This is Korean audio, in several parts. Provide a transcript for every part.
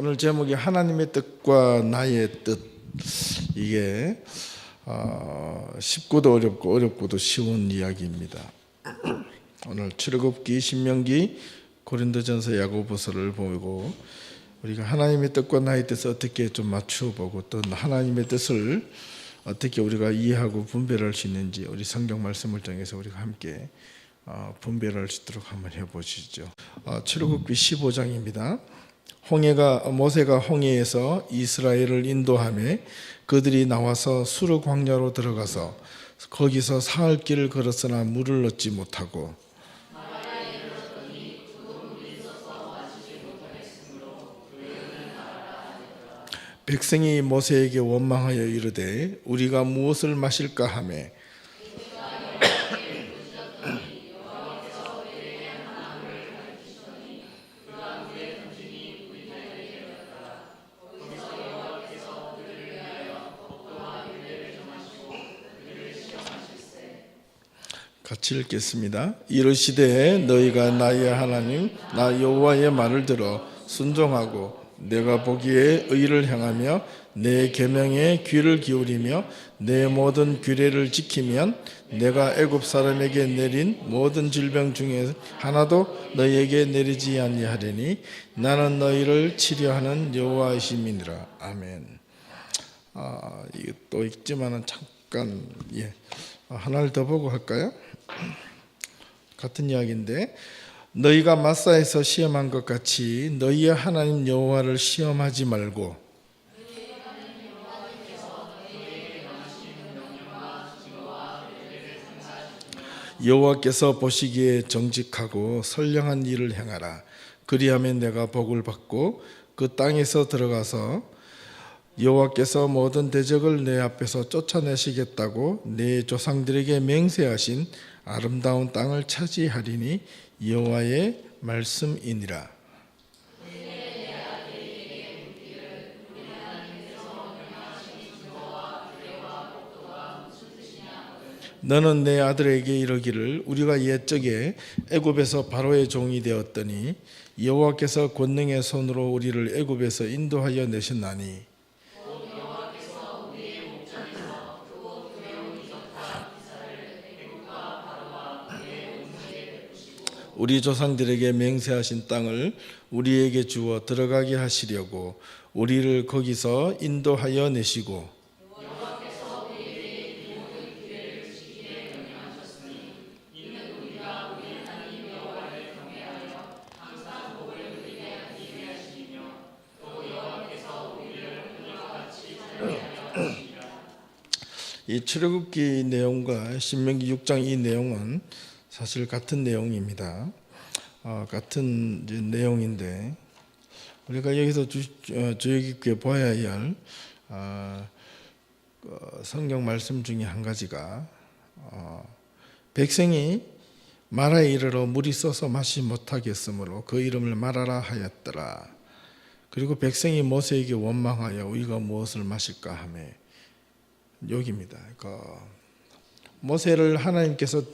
오늘 제목이 하나님의 뜻과 나의 뜻. 이게 쉽고도 어렵고 어렵고도 쉬운 이야기입니다. 오늘 출애굽기, 신명기, 고린도전서, 야고보서를 보고 우리가 하나님의 뜻과 나의 뜻을 어떻게 좀 맞추어 보고 또 하나님의 뜻을 어떻게 우리가 이해하고 분별할 수 있는지 우리 성경 말씀을 통해서 우리가 함께 분별할 수 있도록 한번 해보시죠. 출애굽기 15장입니다. 모세가 홍해에서 이스라엘을 인도하며 그들이 나와서 수르 광야로 들어가서 거기서 사흘 길을 걸었으나 물을 얻지 못하고 백성이 모세에게 원망하여 이르되 우리가 무엇을 마실까 하매 같이 읽겠습니다. 이르시되 너희가 나의 하나님 나 여호와의 말을 들어 순종하고 내가 보기에 의를 행하며 내 계명에 귀를 기울이며 내 모든 규례를 지키면 내가 애굽 사람에게 내린 모든 질병 중에 하나도 너희에게 내리지 아니하리니 나는 너희를 치료하는 여호와이심이니라. 아멘. 이거 또 읽지만은 잠깐 하나를 더 보고 할까요? 같은 이야기인데 너희가 마사에서 시험한 것 같이 너희의 하나님 여호와를 시험하지 말고 여호와께서 보시기에 정직하고 선량한 일을 행하라. 그리하면 내가 복을 받고 그 땅에서 들어가서 여호와께서 모든 대적을 내 앞에서 쫓아내시겠다고 내 조상들에게 맹세하신 아름다운 땅을 차지하리니 여호와의 말씀이니라. 너는 내 아들에게 이르기를 우리가 옛적에 애굽에서 바로의 종이 되었더니 여호와께서 권능의 손으로 우리를 애굽에서 인도하여 내셨나니 우리 조상들에게 맹세하신 땅을 우리에게 주어 들어가게 하시려고 우리를 거기서 인도하여 내시고 이 출애굽기 내용과 신명기 6장 이 내용은 사실 같은 내용입니다. 같은 내용인데 우리가 여기서 주의 깊게 보아야 할 성경 말씀 중에 한 가지가 백성이 마라에 이르러 물이 써서 마시 못하겠으므로 그 이름을 마라라 하였더라. 그리고 백성이 모세에게 원망하여 우리가 무엇을 마실까 하며 여기입니다. 그러니까 모세를 하나님께서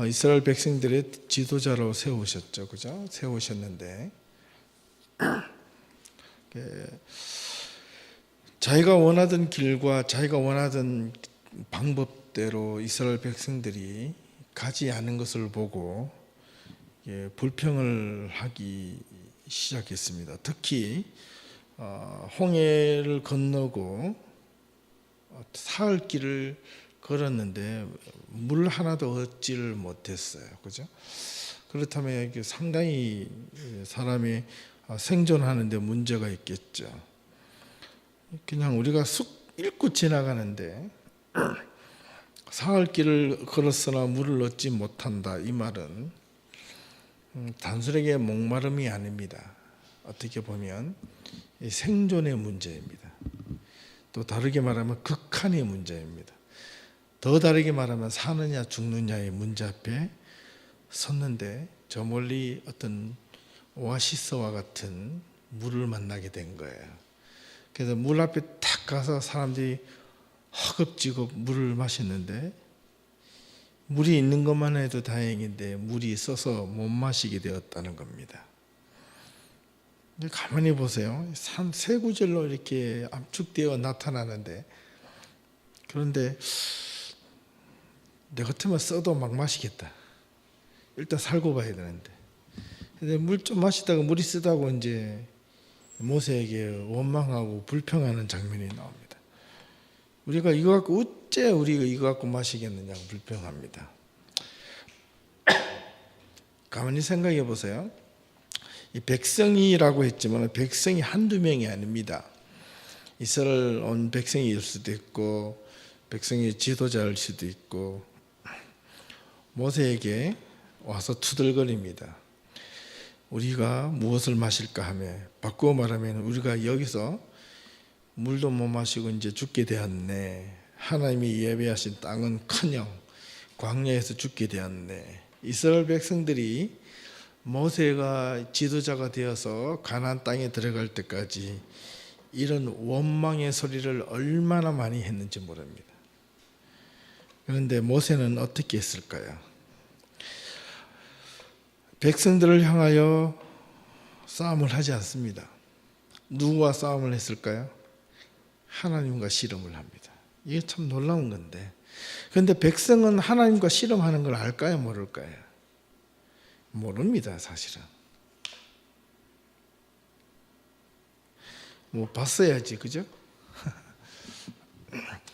이스라엘 백성들의 지도자로 세우셨죠, 그죠? 세우셨는데 자기가 원하던 길과 자기가 원하던 방법대로 이스라엘 백성들이 가지 않은 것을 보고 불평을 하기 시작했습니다. 특히 홍해를 건너고 사흘 길을 걸었는데 물 하나도 얻지를 못했어요. 그죠? 그렇다면 상당히 사람이 생존하는데 문제가 있겠죠. 그냥 우리가 쑥 읽고 지나가는데 사흘 길을 걸었으나 물을 얻지 못한다. 이 말은 단순하게 목마름이 아닙니다. 어떻게 보면 생존의 문제입니다. 또 다르게 말하면 극한의 문제입니다. 더 다르게 말하면 사느냐 죽느냐의 문제 앞에 섰는데 저 멀리 어떤 오아시스와 같은 물을 만나게 된 거예요. 그래서 물 앞에 탁 가서 사람들이 허겁지겁 물을 마셨는데 물이 있는 것만 해도 다행인데 물이 있어서 못 마시게 되었다는 겁니다. 이제 가만히 보세요. 산 세 구절로 이렇게 압축되어 나타나는데, 그런데 내 같으면 써도 막 마시겠다. 일단 살고 봐야 되는데. 근데 물 좀 마시다가 물이 쓰다고 이제 모세에게 원망하고 불평하는 장면이 나옵니다. 우리가 이거 갖고 어째 우리가 이거 갖고 마시겠느냐고 불평합니다. 가만히 생각해 보세요. 이 백성이라고 했지만 백성이 한두 명이 아닙니다. 이스라엘 온 백성일 수도 있고 백성의 지도자일 수도 있고 모세에게 와서 투덜거립니다. 우리가 무엇을 마실까 하며, 바꾸어 말하면 우리가 여기서 물도 못 마시고 이제 죽게 되었네. 하나님이 예배하신 땅은커녕 광야에서 죽게 되었네. 이스라엘 백성들이 모세가 지도자가 되어서 가나안 땅에 들어갈 때까지 이런 원망의 소리를 얼마나 많이 했는지 모릅니다. 그런데 모세는 어떻게 했을까요? 백성들을 향하여 싸움을 하지 않습니다. 누구와 싸움을 했을까요? 하나님과 씨름을 합니다. 이게 참 놀라운 건데, 그런데 백성은 하나님과 씨름하는 걸 알까요? 모를까요? 모릅니다, 사실은. 뭐 봤어야지, 그죠?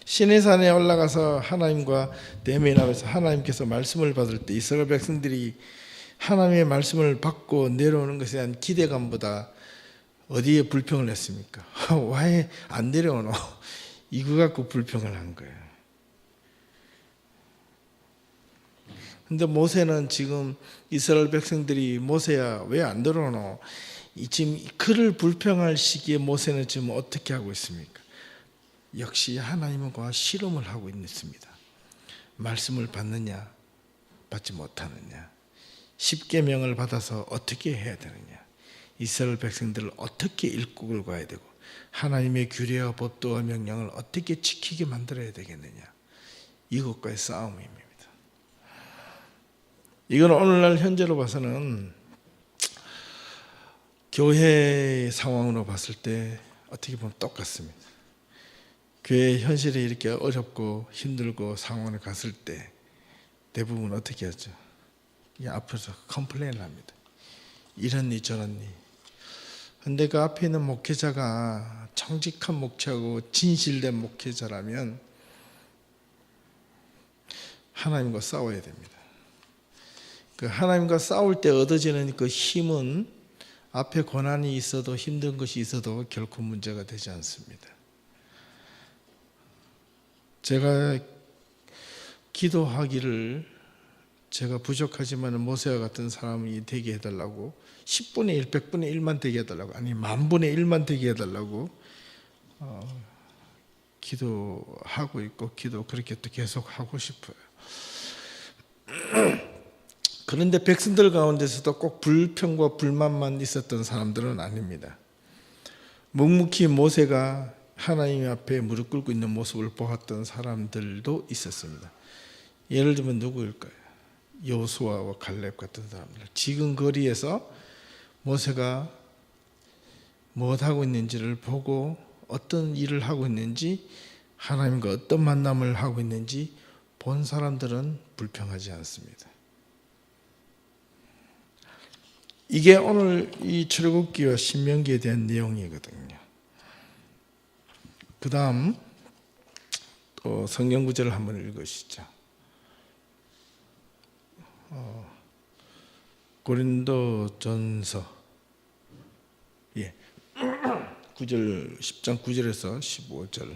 시내산에 올라가서 하나님과 대면하면서 하나님께서 말씀을 받을 때 이스라엘 백성들이 하나님의 말씀을 받고 내려오는 것에 대한 기대감보다 어디에 불평을 했습니까? 왜 안 내려오노? 이거 갖고 불평을 한 거예요. 근데 모세는 지금 이스라엘 백성들이 모세야 왜 안 들어오노? 지금 그를 불평할 시기에 모세는 지금 어떻게 하고 있습니까? 역시 하나님과 씨름을 하고 있습니다. 말씀을 받느냐 받지 못하느냐, 십계명을 받아서 어떻게 해야 되느냐, 이스라엘 백성들을 어떻게 일국을 가야 되고 하나님의 규례와 법도와 명령을 어떻게 지키게 만들어야 되겠느냐, 이것과의 싸움입니다. 이건 오늘날 현재로 봐서는 교회 상황으로 봤을 때 어떻게 보면 똑같습니다. 교회 현실이 이렇게 어렵고 힘들고 상황을 갔을 때 대부분 어떻게 하죠? 앞에서 컴플레인을 합니다. 이런니 저런니. 근데 그 앞에 있는 목회자가 정직한 목회하고 진실된 목회자라면 하나님과 싸워야 됩니다. 그 하나님과 싸울 때 얻어지는 그 힘은 앞에 고난이 있어도 힘든 것이 있어도 결코 문제가 되지 않습니다. 제가 기도하기를 제가 부족하지만 모세와 같은 사람이 되게 해달라고 10분의 1, 100분의 1만 되게 해달라고, 아니 10,000분의 1만 되게 해달라고 기도하고 있고 기도 그렇게 또 계속 하고 싶어요. 그런데 백성들 가운데서도 꼭 불평과 불만만 있었던 사람들은 아닙니다. 묵묵히 모세가 하나님 앞에 무릎 꿇고 있는 모습을 보았던 사람들도 있었습니다. 예를 들면 누구일까요? 여호수아와 갈렙 같은 사람들. 지금 거리에서 모세가 무엇하고 있는지를 보고 어떤 일을 하고 있는지, 하나님과 어떤 만남을 하고 있는지 본 사람들은 불평하지 않습니다. 이게 오늘 이 출애굽기와 신명기에 대한 내용이거든요. 그 다음 또 성경 구절을 한번 읽으시죠. 고린도전서 9절 10장 9절에서 15절.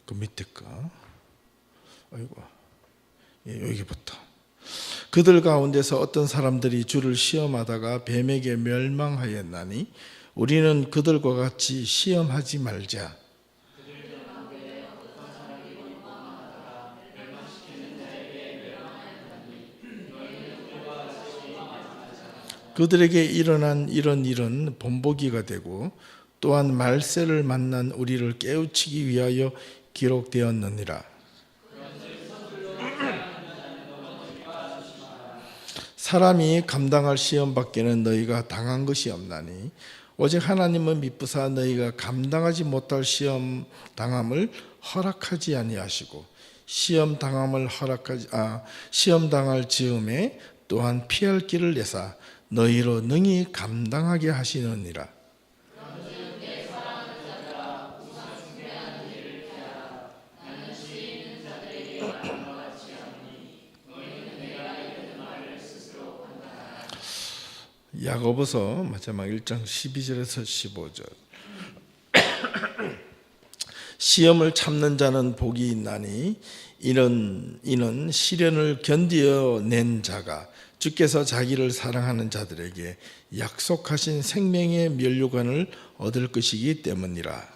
그 밑에 거. 아이고. 여기부터. 그들 가운데서 어떤 사람들이 주를 시험하다가 뱀에게 멸망하였나니 우리는 그들과 같이 시험하지 말자. 그들에게 일어난 이런 일은 본보기가 되고 또한 말세를 만난 우리를 깨우치기 위하여 기록되었느니라. 사람이 감당할 시험 밖에는 너희가 당한 것이 없나니 오직 하나님은 미쁘사 너희가 감당하지 못할 시험 당함을 허락하지 아니하시고 시험 당할 즈음에 또한 피할 길을 내사 너희로 능히 감당하게 하시느니라. 야고보서 마지막 1장 12절에서 15절. 시험을 참는 자는 복이 있나니 이는 시련을 견디어 낸 자가 주께서 자기를 사랑하는 자들에게 약속하신 생명의 면류관을 얻을 것이기 때문이라.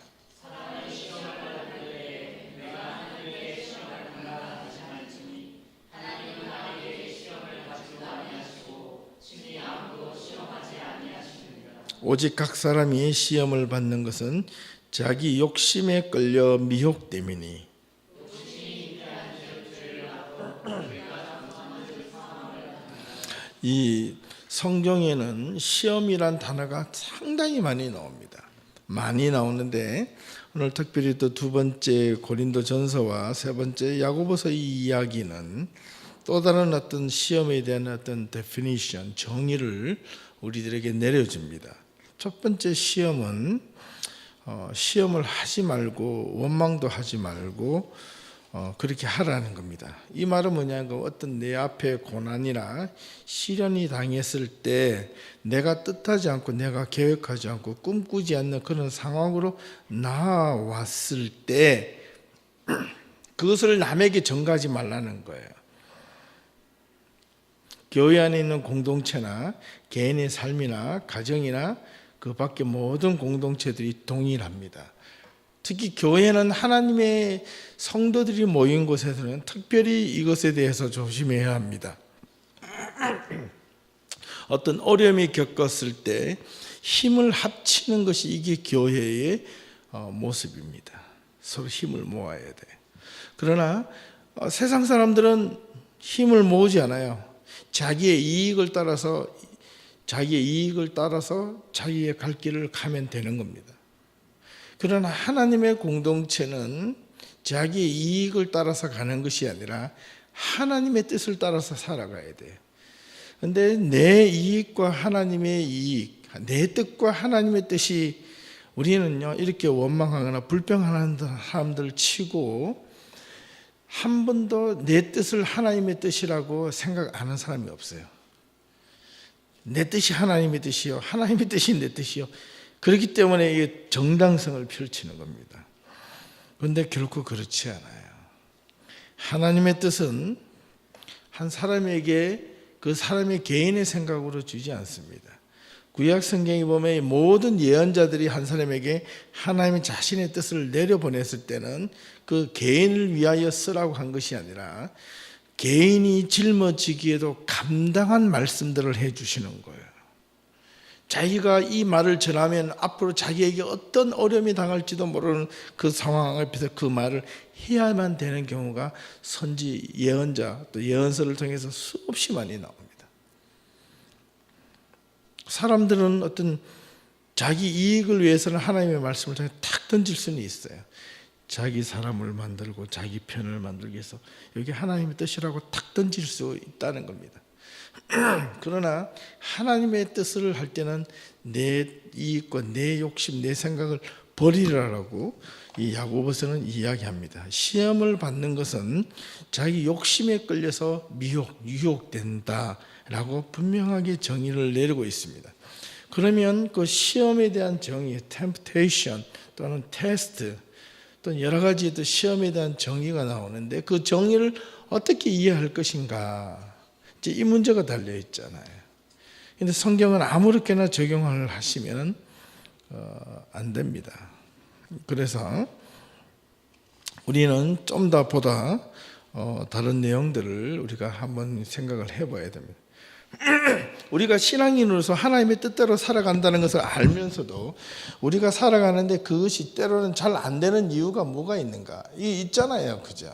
오직 각 사람이 시험을 받는 것은 자기 욕심에 끌려 미혹됨이니 이 성경에는 시험이란 단어가 상당히 많이 나옵니다. 많이 나오는데 오늘 특별히 또 두 번째 고린도전서와 세 번째 야고보서 이 이야기는 또 다른 어떤 시험에 대한 어떤 definition, 정의를 우리들에게 내려줍니다. 첫 번째 시험은 시험을 하지 말고 원망도 하지 말고 그렇게 하라는 겁니다. 이 말은 뭐냐면 어떤 내 앞에 고난이나 시련이 당했을 때 내가 뜻하지 않고 내가 계획하지 않고 꿈꾸지 않는 그런 상황으로 나왔을 때 그것을 남에게 전가하지 말라는 거예요. 교회 안에 있는 공동체나 개인의 삶이나 가정이나 그 밖에 모든 공동체들이 동일합니다. 특히 교회는 하나님의 성도들이 모인 곳에서는 특별히 이것에 대해서 조심해야 합니다. 어떤 어려움이 겪었을 때 힘을 합치는 것이 이게 교회의 모습입니다. 서로 힘을 모아야 돼. 그러나 세상 사람들은 힘을 모으지 않아요. 자기의 이익을 따라서 자기의 갈 길을 가면 되는 겁니다. 그러나 하나님의 공동체는 자기의 이익을 따라서 가는 것이 아니라 하나님의 뜻을 따라서 살아가야 돼요. 그런데 내 이익과 하나님의 이익, 내 뜻과 하나님의 뜻이 우리는요 이렇게 원망하거나 불평하는 사람들 치고 한 번도 내 뜻을 하나님의 뜻이라고 생각 안 하는 사람이 없어요. 내 뜻이 하나님의 뜻이요, 하나님의 뜻이 내 뜻이요. 그렇기 때문에 이게 정당성을 펼치는 겁니다. 그런데 결코 그렇지 않아요. 하나님의 뜻은 한 사람에게 그 사람의 개인의 생각으로 주지 않습니다. 구약 성경에 보면 모든 예언자들이 한 사람에게 하나님의 자신의 뜻을 내려보냈을 때는 그 개인을 위하여 쓰라고 한 것이 아니라 개인이 짊어지기에도 감당한 말씀들을 해주시는 거예요. 자기가 이 말을 전하면 앞으로 자기에게 어떤 어려움이 당할지도 모르는 그 상황 앞에서 그 말을 해야만 되는 경우가 선지 예언자 또 예언서를 통해서 수없이 많이 나옵니다. 사람들은 어떤 자기 이익을 위해서는 하나님의 말씀을 통해 탁 던질 수는 있어요. 자기 사람을 만들고 자기 편을 만들기 위해서 여기 하나님의 뜻이라고 탁 던질 수 있다는 겁니다. 그러나 하나님의 뜻을 할 때는 내 이익과 내 욕심, 내 생각을 버리라라고 이 야고보서는 이야기합니다. 시험을 받는 것은 자기 욕심에 끌려서 유혹된다라고 분명하게 정의를 내리고 있습니다. 그러면 그 시험에 대한 정의, temptation 또는 test, 또 여러 가지 또 시험에 대한 정의가 나오는데 그 정의를 어떻게 이해할 것인가? 이제 이 문제가 달려 있잖아요. 근데 성경은 아무렇게나 적용을 하시면 안 됩니다. 그래서 우리는 좀 더 보다 다른 내용들을 우리가 한번 생각을 해봐야 됩니다. 우리가 신앙인으로서 하나님의 뜻대로 살아간다는 것을 알면서도 우리가 살아가는데 그것이 때로는 잘 안 되는 이유가 뭐가 있는가? 이게 있잖아요, 그죠?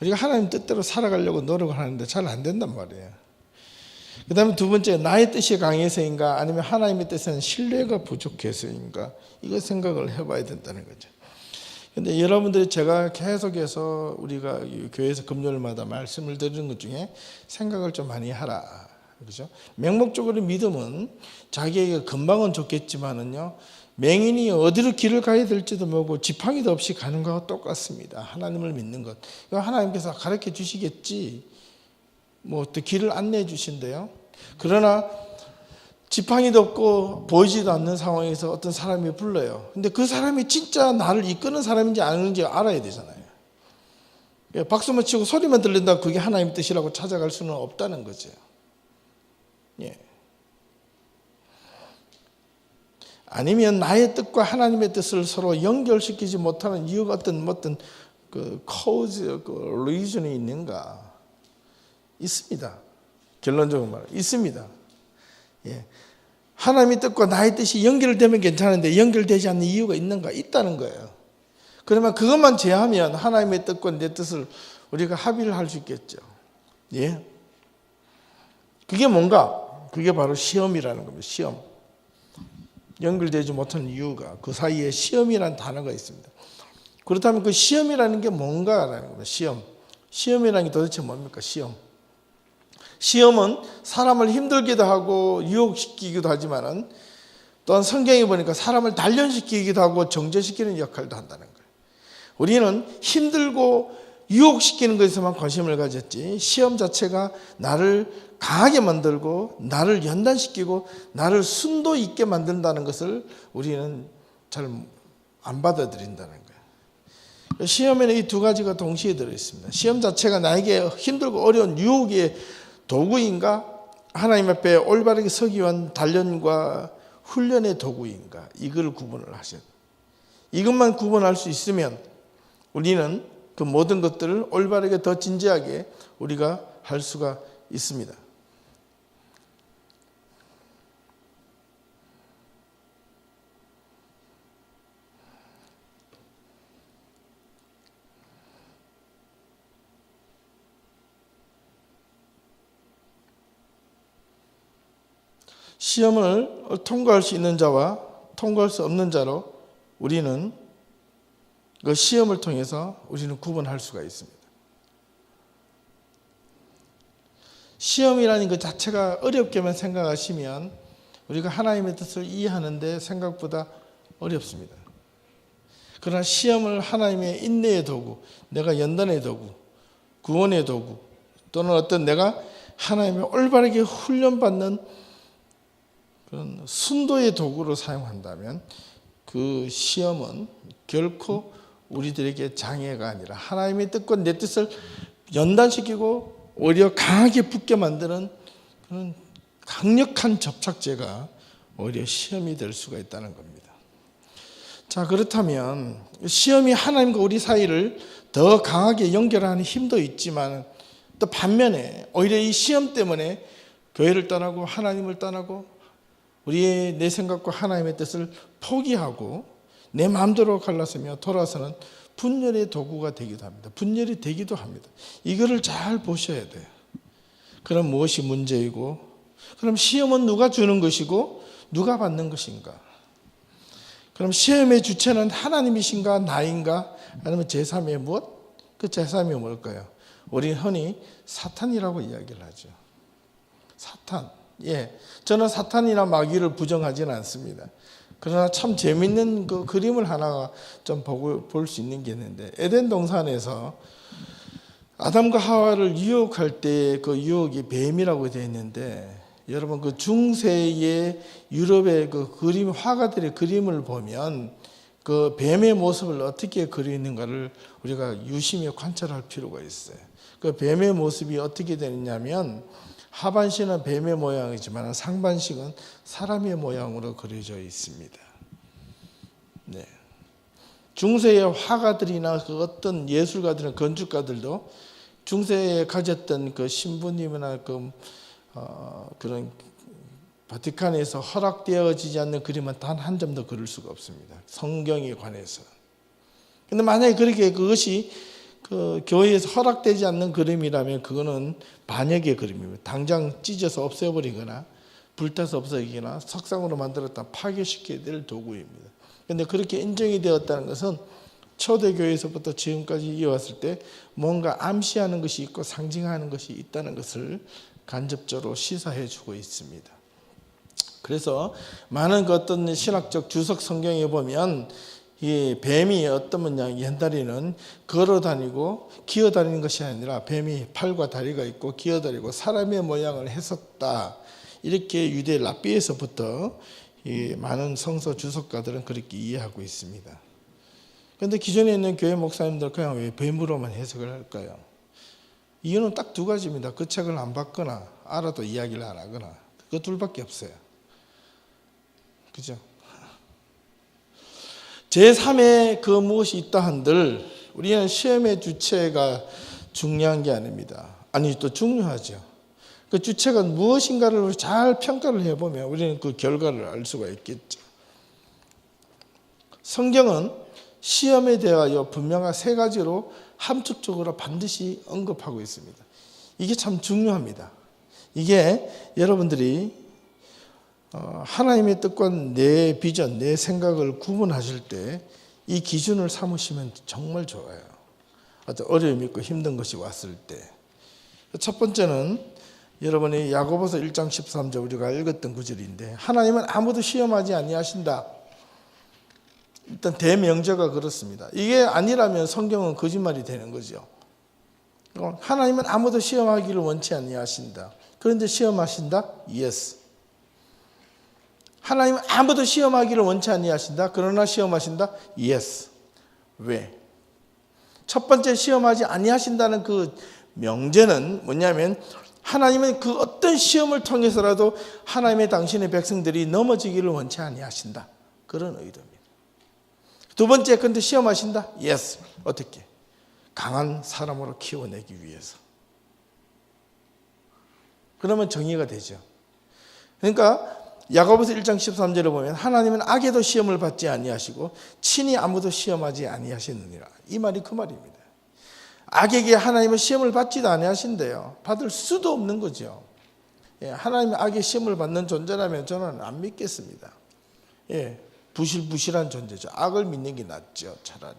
우리가 하나님 뜻대로 살아가려고 노력을 하는데 잘 안 된단 말이에요. 그 다음에 두 번째, 나의 뜻이 강해서인가 아니면 하나님의 뜻에는 신뢰가 부족해서인가, 이거 생각을 해봐야 된다는 거죠. 근데 여러분들이 제가 계속해서 우리가 교회에서 금요일마다 말씀을 드리는 것 중에 생각을 좀 많이 하라, 그렇죠? 맹목적으로 믿음은 자기에게 금방은 좋겠지만은요, 맹인이 어디로 길을 가야 될지도 모르고 지팡이도 없이 가는 것과 똑같습니다. 하나님을 믿는 것, 하나님께서 가르쳐 주시겠지, 뭐 또 길을 안내해 주신대요. 그러나 지팡이도 없고 보이지도 않는 상황에서 어떤 사람이 불러요. 근데 그 사람이 진짜 나를 이끄는 사람인지 아닌지 알아야 되잖아요. 박수만 치고 소리만 들린다고 그게 하나님의 뜻이라고 찾아갈 수는 없다는 거죠. 예. 아니면 나의 뜻과 하나님의 뜻을 서로 연결시키지 못하는 이유가 어떤 그 cause, 그 reason이 있는가? 있습니다. 결론적으로 말하면 있습니다. 예. 하나님의 뜻과 나의 뜻이 연결되면 괜찮은데 연결되지 않는 이유가 있는가? 있다는 거예요. 그러면 그것만 제하면 하나님의 뜻과 내 뜻을 우리가 합의를 할 수 있겠죠. 예. 그게 뭔가? 그게 바로 시험이라는 겁니다. 시험. 연결되지 못하는 이유가 그 사이에 시험이라는 단어가 있습니다. 그렇다면 그 시험이라는 게 뭔가라는 겁니다. 시험이라는 게 도대체 뭡니까? 시험은 사람을 힘들기도 하고 유혹시키기도 하지만은 또한 성경에 보니까 사람을 단련시키기도 하고 정죄시키는 역할도 한다는 거예요. 우리는 힘들고 유혹시키는 것에서만 관심을 가졌지, 시험 자체가 나를 강하게 만들고 나를 연단시키고 나를 순도 있게 만든다는 것을 우리는 잘 안 받아들인다는 거예요. 시험에는 이 두 가지가 동시에 들어있습니다. 시험 자체가 나에게 힘들고 어려운 유혹의 도구인가, 하나님 앞에 올바르게 서기 위한 단련과 훈련의 도구인가, 이걸 구분을 하셔야 돼요. 이것만 구분할 수 있으면 우리는 그 모든 것들을 올바르게 더 진지하게 우리가 할 수가 있습니다. 시험을 통과할 수 있는 자와 통과할 수 없는 자로 우리는 그 시험을 통해서 우리는 구분할 수가 있습니다. 시험이라는 것 자체가 어렵게만 생각하시면 우리가 하나님의 뜻을 이해하는데 생각보다 어렵습니다. 그러나 시험을 하나님의 인내의 도구, 내가 연단의 도구, 구원의 도구, 또는 어떤 내가 하나님의 올바르게 훈련받는 그런 순도의 도구로 사용한다면 그 시험은 결코 우리들에게 장애가 아니라 하나님의 뜻과 내 뜻을 연단시키고 오히려 강하게 붙게 만드는 그런 강력한 접착제가 오히려 시험이 될 수가 있다는 겁니다. 자, 그렇다면 시험이 하나님과 우리 사이를 더 강하게 연결하는 힘도 있지만 또 반면에 오히려 이 시험 때문에 교회를 떠나고 하나님을 떠나고 우리의 내 생각과 하나님의 뜻을 포기하고 내 마음대로 갈라서며 돌아서는 분열의 도구가 되기도 합니다. 분열이 되기도 합니다. 이거를 잘 보셔야 돼요. 그럼 무엇이 문제이고, 그럼 시험은 누가 주는 것이고 누가 받는 것인가? 그럼 시험의 주체는 하나님이신가 나인가 아니면 제3의 무엇? 그 제3이 뭘까요? 우리 흔히 사탄이라고 이야기를 하죠. 사탄. 예, 저는 사탄이나 마귀를 부정하지는 않습니다. 그러나 참 재밌는 그 그림을 하나 좀 볼 수 있는 게 있는데, 에덴 동산에서 아담과 하와를 유혹할 때 그 유혹이 뱀이라고 되어 있는데, 여러분 그 중세의 유럽의 그 그림 화가들의 그림을 보면 그 뱀의 모습을 어떻게 그리는가를 우리가 유심히 관찰할 필요가 있어요. 그 뱀의 모습이 어떻게 되느냐면 하반신은 뱀의 모양이지만 상반신은 사람의 모양으로 그려져 있습니다. 네. 중세의 화가들이나 그 어떤 예술가들이나 건축가들도 중세에 가졌던 그 신부님이나 그런 바티칸에서 허락되어지지 않는 그림은 단 한 점도 그릴 수가 없습니다. 성경에 관해서. 근데 만약에 그렇게 그것이 그 교회에서 허락되지 않는 그림이라면 그거는 반역의 그림입니다. 당장 찢어서 없애버리거나 불타서 없애기거나 석상으로 만들었다 파괴시켜야 될 도구입니다. 그런데 그렇게 인정이 되었다는 것은 초대교회에서부터 지금까지 이어왔을 때 뭔가 암시하는 것이 있고 상징하는 것이 있다는 것을 간접적으로 시사해 주고 있습니다. 그래서 많은 그 어떤 신학적 주석 성경에 보면 이 뱀이 어떤 모양, 옛날에는 걸어다니고 기어다니는 것이 아니라 뱀이 팔과 다리가 있고 기어다니고 사람의 모양을 했었다. 이렇게 유대 랍비에서부터 이 많은 성서 주석가들은 그렇게 이해하고 있습니다. 그런데 기존에 있는 교회 목사님들 그냥 왜 뱀으로만 해석을 할까요? 이유는 딱 두 가지입니다. 그 책을 안 봤거나 알아도 이야기를 안 하거나 그 둘밖에 없어요. 그죠? 제3의 그 무엇이 있다 한들 우리는 시험의 주체가 중요한 게 아닙니다. 아니 또 중요하죠. 그 주체가 무엇인가를 잘 평가를 해보면 우리는 그 결과를 알 수가 있겠죠. 성경은 시험에 대하여 분명한 세 가지로 함축적으로 반드시 언급하고 있습니다. 이게 참 중요합니다. 이게 여러분들이 하나님의 뜻과 내 비전, 내 생각을 구분하실 때 이 기준을 삼으시면 정말 좋아요. 어떤 어려움이 있고 힘든 것이 왔을 때. 첫 번째는 여러분이 야고보서 1장 13절 우리가 읽었던 구절인데 하나님은 아무도 시험하지 아니하신다. 일단 대명제가 그렇습니다. 이게 아니라면 성경은 거짓말이 되는 거죠. 하나님은 아무도 시험하기를 원치 아니하신다. 그런데 시험하신다? Yes. 하나님은 아무도 시험하기를 원치 아니하신다. 그러나 시험하신다? Yes. 왜? 첫 번째 시험하지 아니하신다는 그 명제는 뭐냐면 하나님은 그 어떤 시험을 통해서라도 하나님의 당신의 백성들이 넘어지기를 원치 아니하신다. 그런 의도입니다. 두 번째, 근데 시험하신다? Yes. 어떻게? 강한 사람으로 키워내기 위해서. 그러면 정의가 되죠. 그러니까 야고보서 1장 13절에 보면 하나님은 악에도 시험을 받지 아니하시고 친히 아무도 시험하지 아니하시느니라. 이 말이 그 말입니다. 악에게 하나님은 시험을 받지도 아니하신대요. 받을 수도 없는 거죠. 하나님이 악의 시험을 받는 존재라면 저는 안 믿겠습니다. 부실부실한 존재죠. 악을 믿는 게 낫죠. 차라리.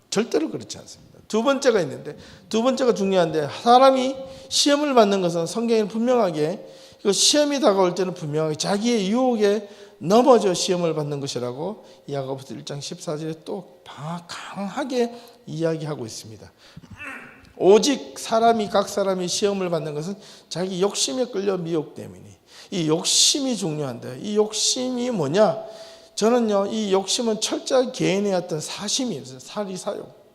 절대로 그렇지 않습니다. 두 번째가 있는데 두 번째가 중요한데 사람이 시험을 받는 것은 성경에 분명하게 시험이 다가올 때는 분명하게 자기의 유혹에 넘어져 시험을 받는 것이라고 야고보서 1장 14절에 또 강하게 이야기하고 있습니다. 오직 각 사람이 시험을 받는 것은 자기 욕심에 끌려 미혹 때문이니 이 욕심이 중요한데 이 욕심이 뭐냐? 저는요 이 욕심은 철저히 개인의 어떤 사심이에요. 사리사욕.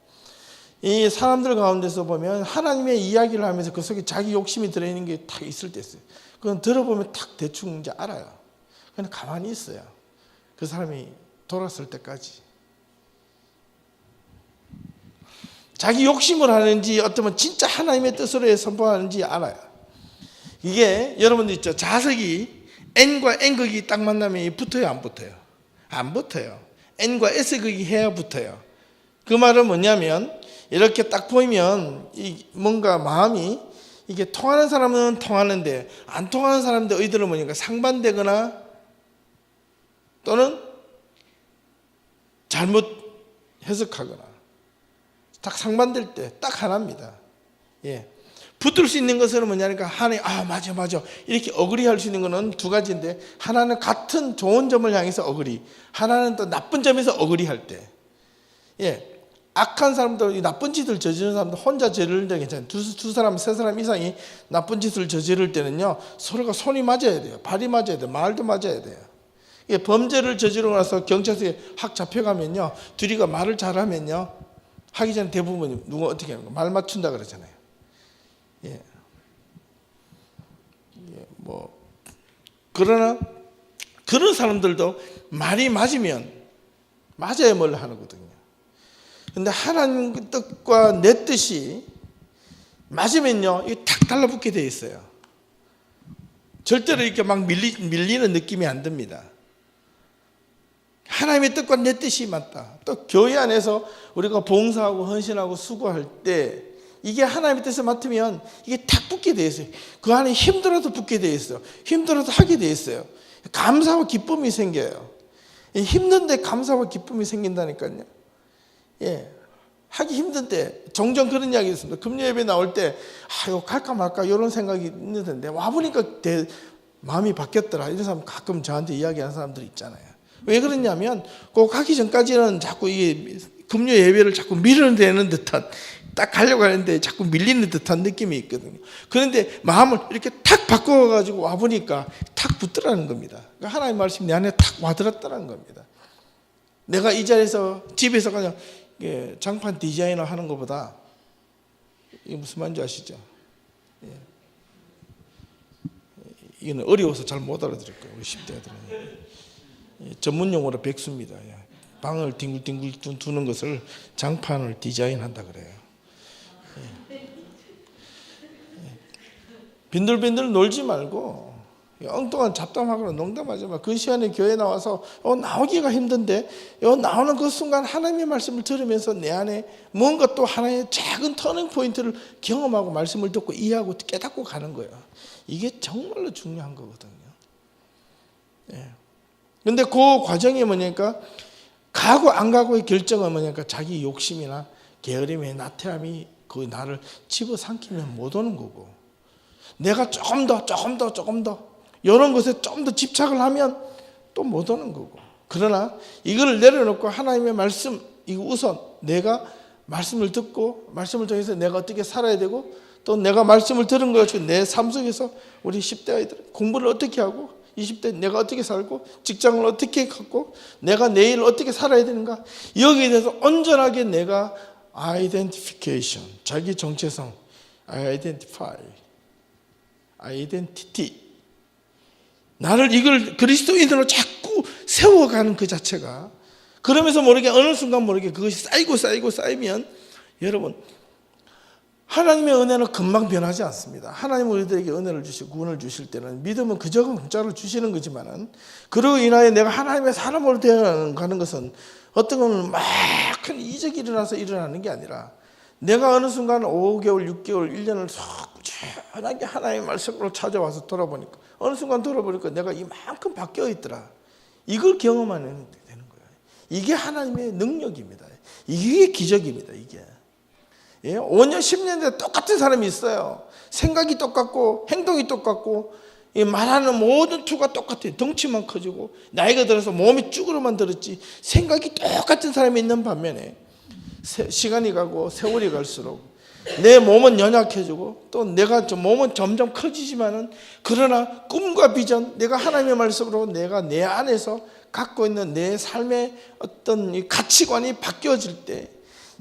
이 사람들 가운데서 보면 하나님의 이야기를 하면서 그 속에 자기 욕심이 들어있는 게 딱 있을 때 있어요. 그건 들어보면 딱 대충 이제 알아요. 그냥 가만히 있어요. 그 사람이 돌았을 때까지. 자기 욕심을 하는지 어쩌면 진짜 하나님의 뜻으로 선포하는지 알아요. 이게 여러분들 있죠. 자석이 N과 N극이 딱 만나면 붙어요, 안 붙어요? 안 붙어요. N과 S극이 해야 붙어요. 그 말은 뭐냐면 이렇게 딱 보이면 뭔가 마음이 이게 통하는 사람은 통하는데 안 통하는 사람들 의도는 뭐니까 상반되거나 또는 잘못 해석하거나 딱 상반될 때 딱 하나입니다. 붙을 수 있는 것은 뭐냐니까 하나님 맞아 이렇게 어그리 할 수 있는 것은 두 가지인데 하나는 같은 좋은 점을 향해서 어그리, 하나는 또 나쁜 점에서 어그리 할 때. 악한 사람들, 나쁜 짓을 저지르는 사람들 혼자 저지를 때 괜찮아요. 두 사람, 세 사람 이상이 나쁜 짓을 저지를 때는요 서로가 손이 맞아야 돼요. 발이 맞아야 돼요. 말도 맞아야 돼요. 범죄를 저지르고 나서 경찰서에 확 잡혀가면요 둘이가 말을 잘하면요 하기 전에 대부분 누가 어떻게 하는 거 말 맞춘다 그러잖아요. 그러나 그런 사람들도 말이 맞으면 맞아야 뭘 하거든요. 근데 하나님 뜻과 내 뜻이 맞으면요 이게 탁 달라붙게 돼 있어요. 절대로 이렇게 막 밀리는 느낌이 안 듭니다. 하나님의 뜻과 내 뜻이 맞다. 또 교회 안에서 우리가 봉사하고 헌신하고 수고할 때 이게 하나님의 뜻에 맞으면 이게 탁 붙게 돼 있어요. 그 안에 힘들어도 붙게 돼 있어요. 힘들어도 하게 돼 있어요. 감사와 기쁨이 생겨요. 힘든데 감사와 기쁨이 생긴다니까요. 예, 하기 힘든데 종종 그런 이야기 있습니다. 금요 예배 나올 때 이거 갈까 말까 이런 생각이 있는데 와보니까 마음이 바뀌었더라. 이런 사람 가끔 저한테 이야기하는 사람들이 있잖아요. 왜 그러냐면 꼭 가기 전까지는 자꾸 이게 금요 예배를 자꾸 밀어내는 듯한, 딱 가려고 하는데 자꾸 밀리는 듯한 느낌이 있거든요. 그런데 마음을 이렇게 탁 바꿔가지고 와보니까 탁 붙더라는 겁니다. 그러니까 하나님의 말씀이 내 안에 탁 와들었다는 겁니다. 내가 이 자리에서 집에서 그냥 장판 디자인을 하는 것보다, 이게 무슨 말인지 아시죠? 이거는 어려워서 잘 못 알아들을 거예요. 우리 10대들은. 전문 용어로 백수입니다. 방을 뒹굴뒹굴 두는 것을 장판을 디자인한다 그래요. 빈들빈들 놀지 말고 엉뚱한 잡담하거나 농담하지 마. 그 시간에 교회 나와서 나오기가 힘든데 나오는 그 순간 하나님의 말씀을 들으면서 내 안에 뭔가 또 하나의 작은 터닝 포인트를 경험하고 말씀을 듣고 이해하고 깨닫고 가는 거예요. 이게 정말로 중요한 거거든요. 그런데 그 과정이 뭐냐니까 가고 안 가고의 결정은 뭐냐니까 자기 욕심이나 게으름의 나태함이 그 나를 집어삼키면 못 오는 거고, 내가 조금 더 이런 것에 좀 더 집착을 하면 또 못 오는 거고. 그러나 이걸 내려놓고 하나님의 말씀, 이거 우선 내가 말씀을 듣고 말씀을 통해서 내가 어떻게 살아야 되고, 또 내가 말씀을 들은 것 가지고 내 삶 속에서 우리 10대 아이들 공부를 어떻게 하고 20대 내가 어떻게 살고 직장을 어떻게 갖고 내가 내일 어떻게 살아야 되는가, 여기에 대해서 온전하게 내가 identification, 자기 정체성, identify, identity, 나를 이걸 그리스도인으로 자꾸 세워가는 그 자체가, 그러면서 모르게 어느 순간 모르게 그것이 쌓이면 여러분, 하나님의 은혜는 금방 변하지 않습니다. 하나님은 우리들에게 은혜를 주시고 구원을 주실 때는 믿음은 그저 공짜로 주시는 거지만은, 그로 인하여 내가 하나님의 사람으로 되어가는 것은 어떤 건 막 큰 이적이 일어나서 일어나는 게 아니라, 내가 어느 순간 5개월, 6개월, 1년을 속 꾸준하게 하나님의 말씀으로 찾아와서 돌아보니까 어느 순간 돌아보니까 내가 이만큼 바뀌어 있더라. 이걸 경험하는 되는 거예요. 이게 하나님의 능력입니다. 이게 기적입니다. 이게 5년, 10년 대 똑같은 사람이 있어요. 생각이 똑같고 행동이 똑같고 말하는 모든 투가 똑같아요. 덩치만 커지고 나이가 들어서 몸이 쭈그러만 들었지 생각이 똑같은 사람이 있는 반면에 시간이 가고 세월이 갈수록 내 몸은 연약해지고 또 내가 몸은 점점 커지지만은, 그러나 꿈과 비전, 내가 하나님의 말씀으로 내가 내 안에서 갖고 있는 내 삶의 어떤 가치관이 바뀌어질 때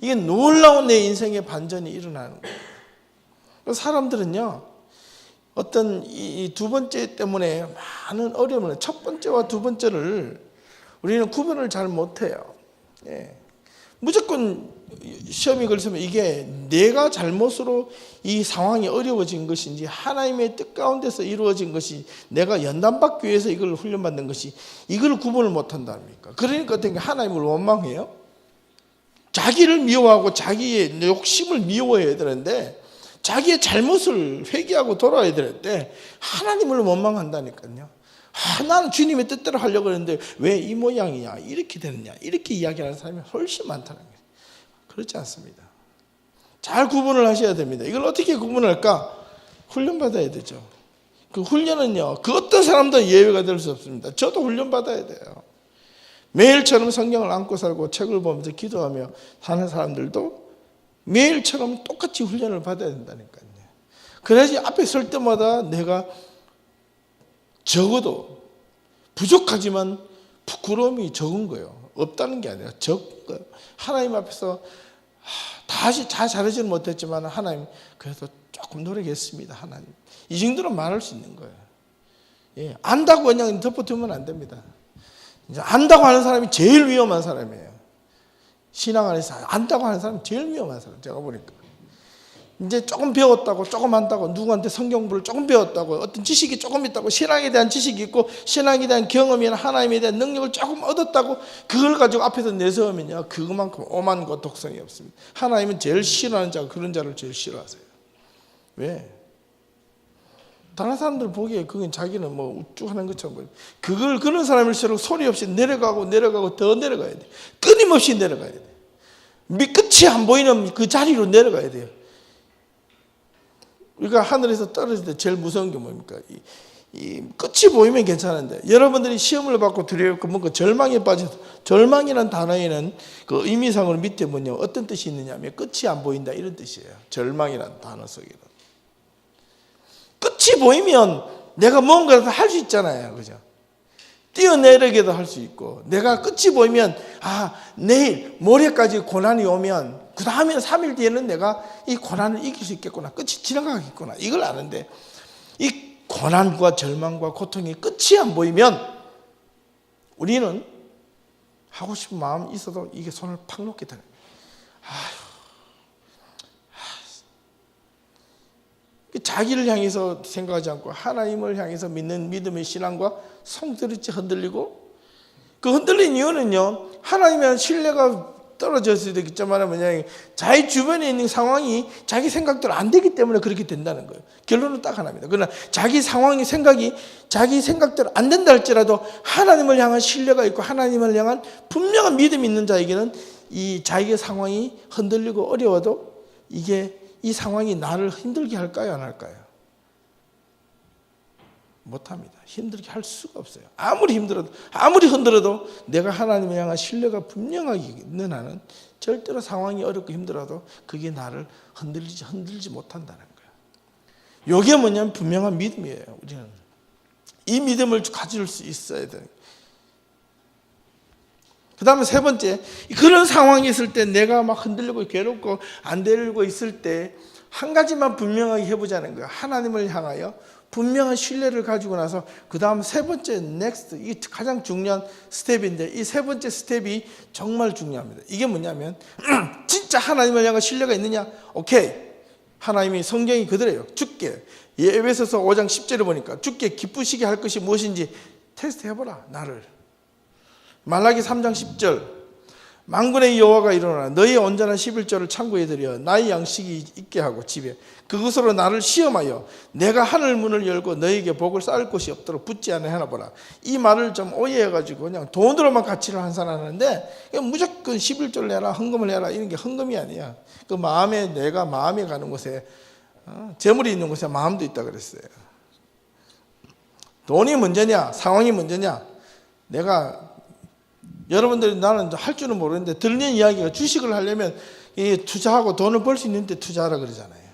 이게 놀라운 내 인생의 반전이 일어나는 거예요. 사람들은요, 어떤 이 두 번째 때문에 많은 어려움을, 첫 번째와 두 번째를 우리는 구분을 잘 못해요. 무조건 시험이 걸리면 이게 내가 잘못으로 이 상황이 어려워진 것인지 하나님의 뜻 가운데서 이루어진 것이 내가 연단받기 위해서 이걸 훈련받는 것이, 이걸 구분을 못한답니까? 그러니까 어떤 게 하나님을 원망해요. 자기를 미워하고 자기의 욕심을 미워해야 되는데, 자기의 잘못을 회개하고 돌아야 되는데 하나님을 원망한다니까요. 나는 주님의 뜻대로 하려고 했는데 왜 이 모양이냐, 이렇게 되느냐, 이렇게 이야기하는 사람이 훨씬 많다는 거예요. 그렇지 않습니다. 잘 구분을 하셔야 됩니다. 이걸 어떻게 구분할까? 훈련받아야 되죠. 그 훈련은요, 그 어떤 사람도 예외가 될 수 없습니다. 저도 훈련받아야 돼요. 매일처럼 성경을 안고 살고 책을 보면서 기도하며 사는 사람들도 매일처럼 똑같이 훈련을 받아야 된다니까요. 그래야지 앞에 설 때마다 내가 적어도 부족하지만 부끄러움이 적은 거예요. 없다는 게 아니라 적은 거예요. 하나님 앞에서 다시 다 잘하지는 못했지만 하나님 그래도 조금 노력했습니다. 하나님, 이 정도로 말할 수 있는 거예요. 안다고 그냥 덮어두면 안 됩니다. 이제 안다고 하는 사람이 제일 위험한 사람이에요. 신앙 안에서 안다고 하는 사람이 제일 위험한 사람, 제가 보니까. 이제 조금 배웠다고, 조금 한다고, 누구한테 성경 공부를 조금 배웠다고, 어떤 지식이 조금 있다고, 신앙에 대한 지식이 있고 신앙에 대한 경험이나 하나님에 대한 능력을 조금 얻었다고 그걸 가지고 앞에서 내세우면요, 그것만큼 오만과 독성이 없습니다. 하나님은 제일 싫어하는 자가 그런 자를 제일 싫어하세요. 왜? 다른 사람들 보기에 그건 자기는 뭐 우쭐 하는 것처럼 그걸 그런 사람일수록 소리 없이 내려가고 더 내려가야 돼. 끊임없이 내려가야 돼. 끝이 안 보이는 그 자리로 내려가야 돼요. 우리가 하늘에서 떨어질 때 제일 무서운 게 뭡니까? 이 끝이 보이면 괜찮은데, 여러분들이 시험을 받고 두려워하고 뭔가 절망에 빠져서, 절망이라는 단어에는 그 의미상으로 밑에 보면 어떤 뜻이 있느냐면 끝이 안 보인다 이런 뜻이에요. 절망이라는 단어 속에는 끝이 보이면 내가 뭔가를 할 수 있잖아요, 그죠? 뛰어내리게도 할 수 있고, 내가 끝이 보이면 내일 모레까지 고난이 오면 그 다음에는 3일 뒤에는 내가 이 고난을 이길 수 있겠구나, 끝이 지나가겠구나, 이걸 아는데 이 고난과 절망과 고통이 끝이 안 보이면 우리는 하고 싶은 마음이 있어도 이게 손을 팍 놓게 되는 거예요. 자기를 향해서 생각하지 않고 하나님을 향해서 믿는 믿음의 신앙과 성들이 흔들리고, 그 흔들린 이유는요, 하나님에 대한 신뢰가 떨어졌을 때 있지만 뭐냐, 자기 주변에 있는 상황이 자기 생각대로 안 되기 때문에 그렇게 된다는 거예요. 결론은 딱 하나입니다. 그러나 자기 상황이 생각이 자기 생각대로 안 된다 할지라도 하나님을 향한 신뢰가 있고 하나님을 향한 분명한 믿음이 있는 자에게는 이 자기의 상황이 흔들리고 어려워도 이 상황이 나를 힘들게 할까요, 안 할까요? 못합니다. 힘들게 할 수가 없어요. 아무리 힘들어도, 아무리 흔들어도 내가 하나님을 향한 신뢰가 분명하게 있는 한은 절대로 상황이 어렵고 힘들어도 그게 나를 흔들지 못한다는 거예요. 이게 뭐냐면 분명한 믿음이에요. 우리는 이 믿음을 가질 수 있어야 돼요. 그 다음에 세 번째, 그런 상황이 있을 때 내가 막 흔들리고 괴롭고 안 되고 있을 때 한 가지만 분명하게 해보자는 거예요. 하나님을 향하여 분명한 신뢰를 가지고 나서 그 다음 세 번째 next, 이게 가장 중요한 스텝인데 이 세 번째 스텝이 정말 중요합니다. 이게 뭐냐면 진짜 하나님을 향한 신뢰가 있느냐? 오케이, 하나님이 성경이 그대로예요. 주께, 에베소서 5장 10절을 보니까 주께 기쁘시게 할 것이 무엇인지 테스트 해보라, 나를. 말라기 3장 10절, 만군의 여호와가 이르노라, 너희 온전한 11조를 창고에 들여 나의 양식이 있게 하고 집에 그것으로 나를 시험하여 내가 하늘 문을 열고 너희에게 복을 쌓을 곳이 없도록 붙지 않아 하나 보라. 이 말을 좀 오해해가지고 그냥 돈으로만 가치를 환산하는데 무조건 11조를 내라, 헌금을 내라, 이런 게 헌금이 아니야. 그 마음에, 내가 마음에 가는 곳에 재물이 있는 곳에 마음도 있다 그랬어요. 돈이 문제냐, 상황이 문제냐? 여러분들이 나는 할 줄은 모르는데 들리는 이야기가 주식을 하려면 투자하고 돈을 벌 수 있는데 투자하라 그러잖아요.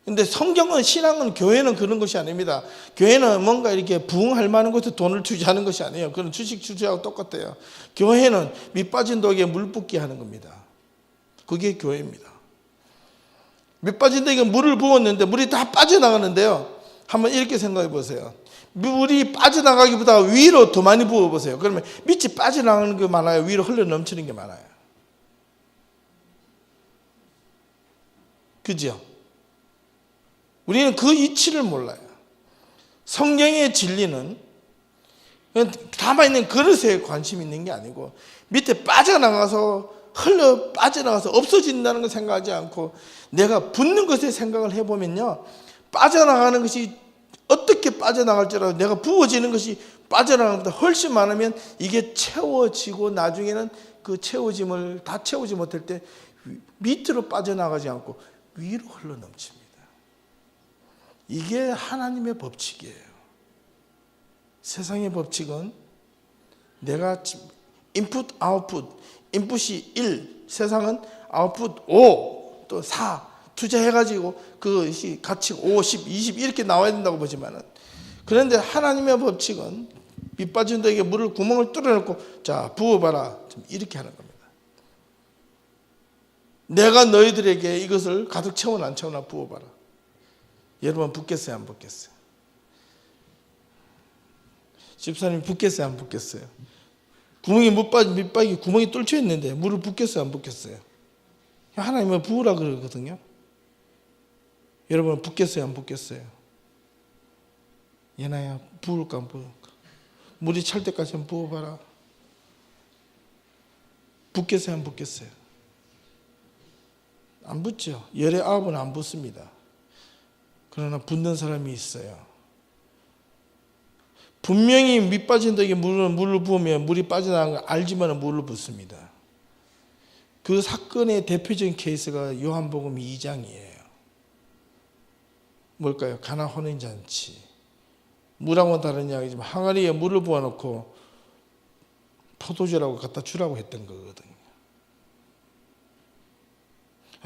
근데 성경은, 신앙은, 교회는 그런 것이 아닙니다. 교회는 뭔가 이렇게 부흥할 만한 곳에 돈을 투자하는 것이 아니에요. 그건 주식 투자하고 똑같아요. 교회는 밑 빠진 독에 물 붓기 하는 겁니다. 그게 교회입니다. 밑 빠진 독에 물을 부었는데 물이 다 빠져나가는데요, 한번 이렇게 생각해 보세요. 물이 빠져나가기보다 위로 더 많이 부어보세요. 그러면 밑이 빠져나가는 게 많아요, 위로 흘러 넘치는 게 많아요? 그죠? 우리는 그 이치를 몰라요. 성경의 진리는 담아있는 그릇에 관심이 있는 게 아니고 밑에 빠져나가서 없어진다는 걸 생각하지 않고 내가 붙는 것에 생각을 해보면요, 빠져나가는 것이 어떻게 빠져나갈지라도 내가 부어지는 것이 빠져나가는 것보다 훨씬 많으면 이게 채워지고 나중에는 그 채워짐을 다 채우지 못할 때 밑으로 빠져나가지 않고 위로 흘러넘칩니다. 이게 하나님의 법칙이에요. 세상의 법칙은 내가 인풋, 아웃풋, 인풋이 1, 세상은 아웃풋 5, 또 4 투자해가지고 그것이 가치 5, 10, 20 이렇게 나와야 된다고 보지만은, 그런데 하나님의 법칙은 밑 빠진 데에게 물을 구멍을 뚫어놓고 자 부어봐라, 이렇게 하는 겁니다. 내가 너희들에게 이것을 가득 채워나 안 채워나 부어봐라. 여러분 붓겠어요, 안 붓겠어요? 집사님 붓겠어요, 안 붓겠어요? 구멍이 밑바닥에 구멍이 뚫려 있는데 물을 붓겠어요, 안 붓겠어요? 하나님은 부으라 그러거든요. 여러분 붓겠어요, 안 붓겠어요? 예나야, 부을까 안 부을까? 물이 찰 때까지 한번 부어봐라. 붓겠어요, 안 붓겠어요? 안 붓죠. 열의 아홉은 안 붓습니다. 그러나 붓는 사람이 있어요. 분명히 밑 빠진 데에 물을 부으면 물이 빠져나가는 걸 알지만 물을 붓습니다. 그 사건의 대표적인 케이스가 요한복음 2장이에요. 뭘까요? 가나 혼인잔치. 물하고는 다른 이야기지만 항아리에 물을 부어놓고 포도주라고 갖다 주라고 했던 거거든요.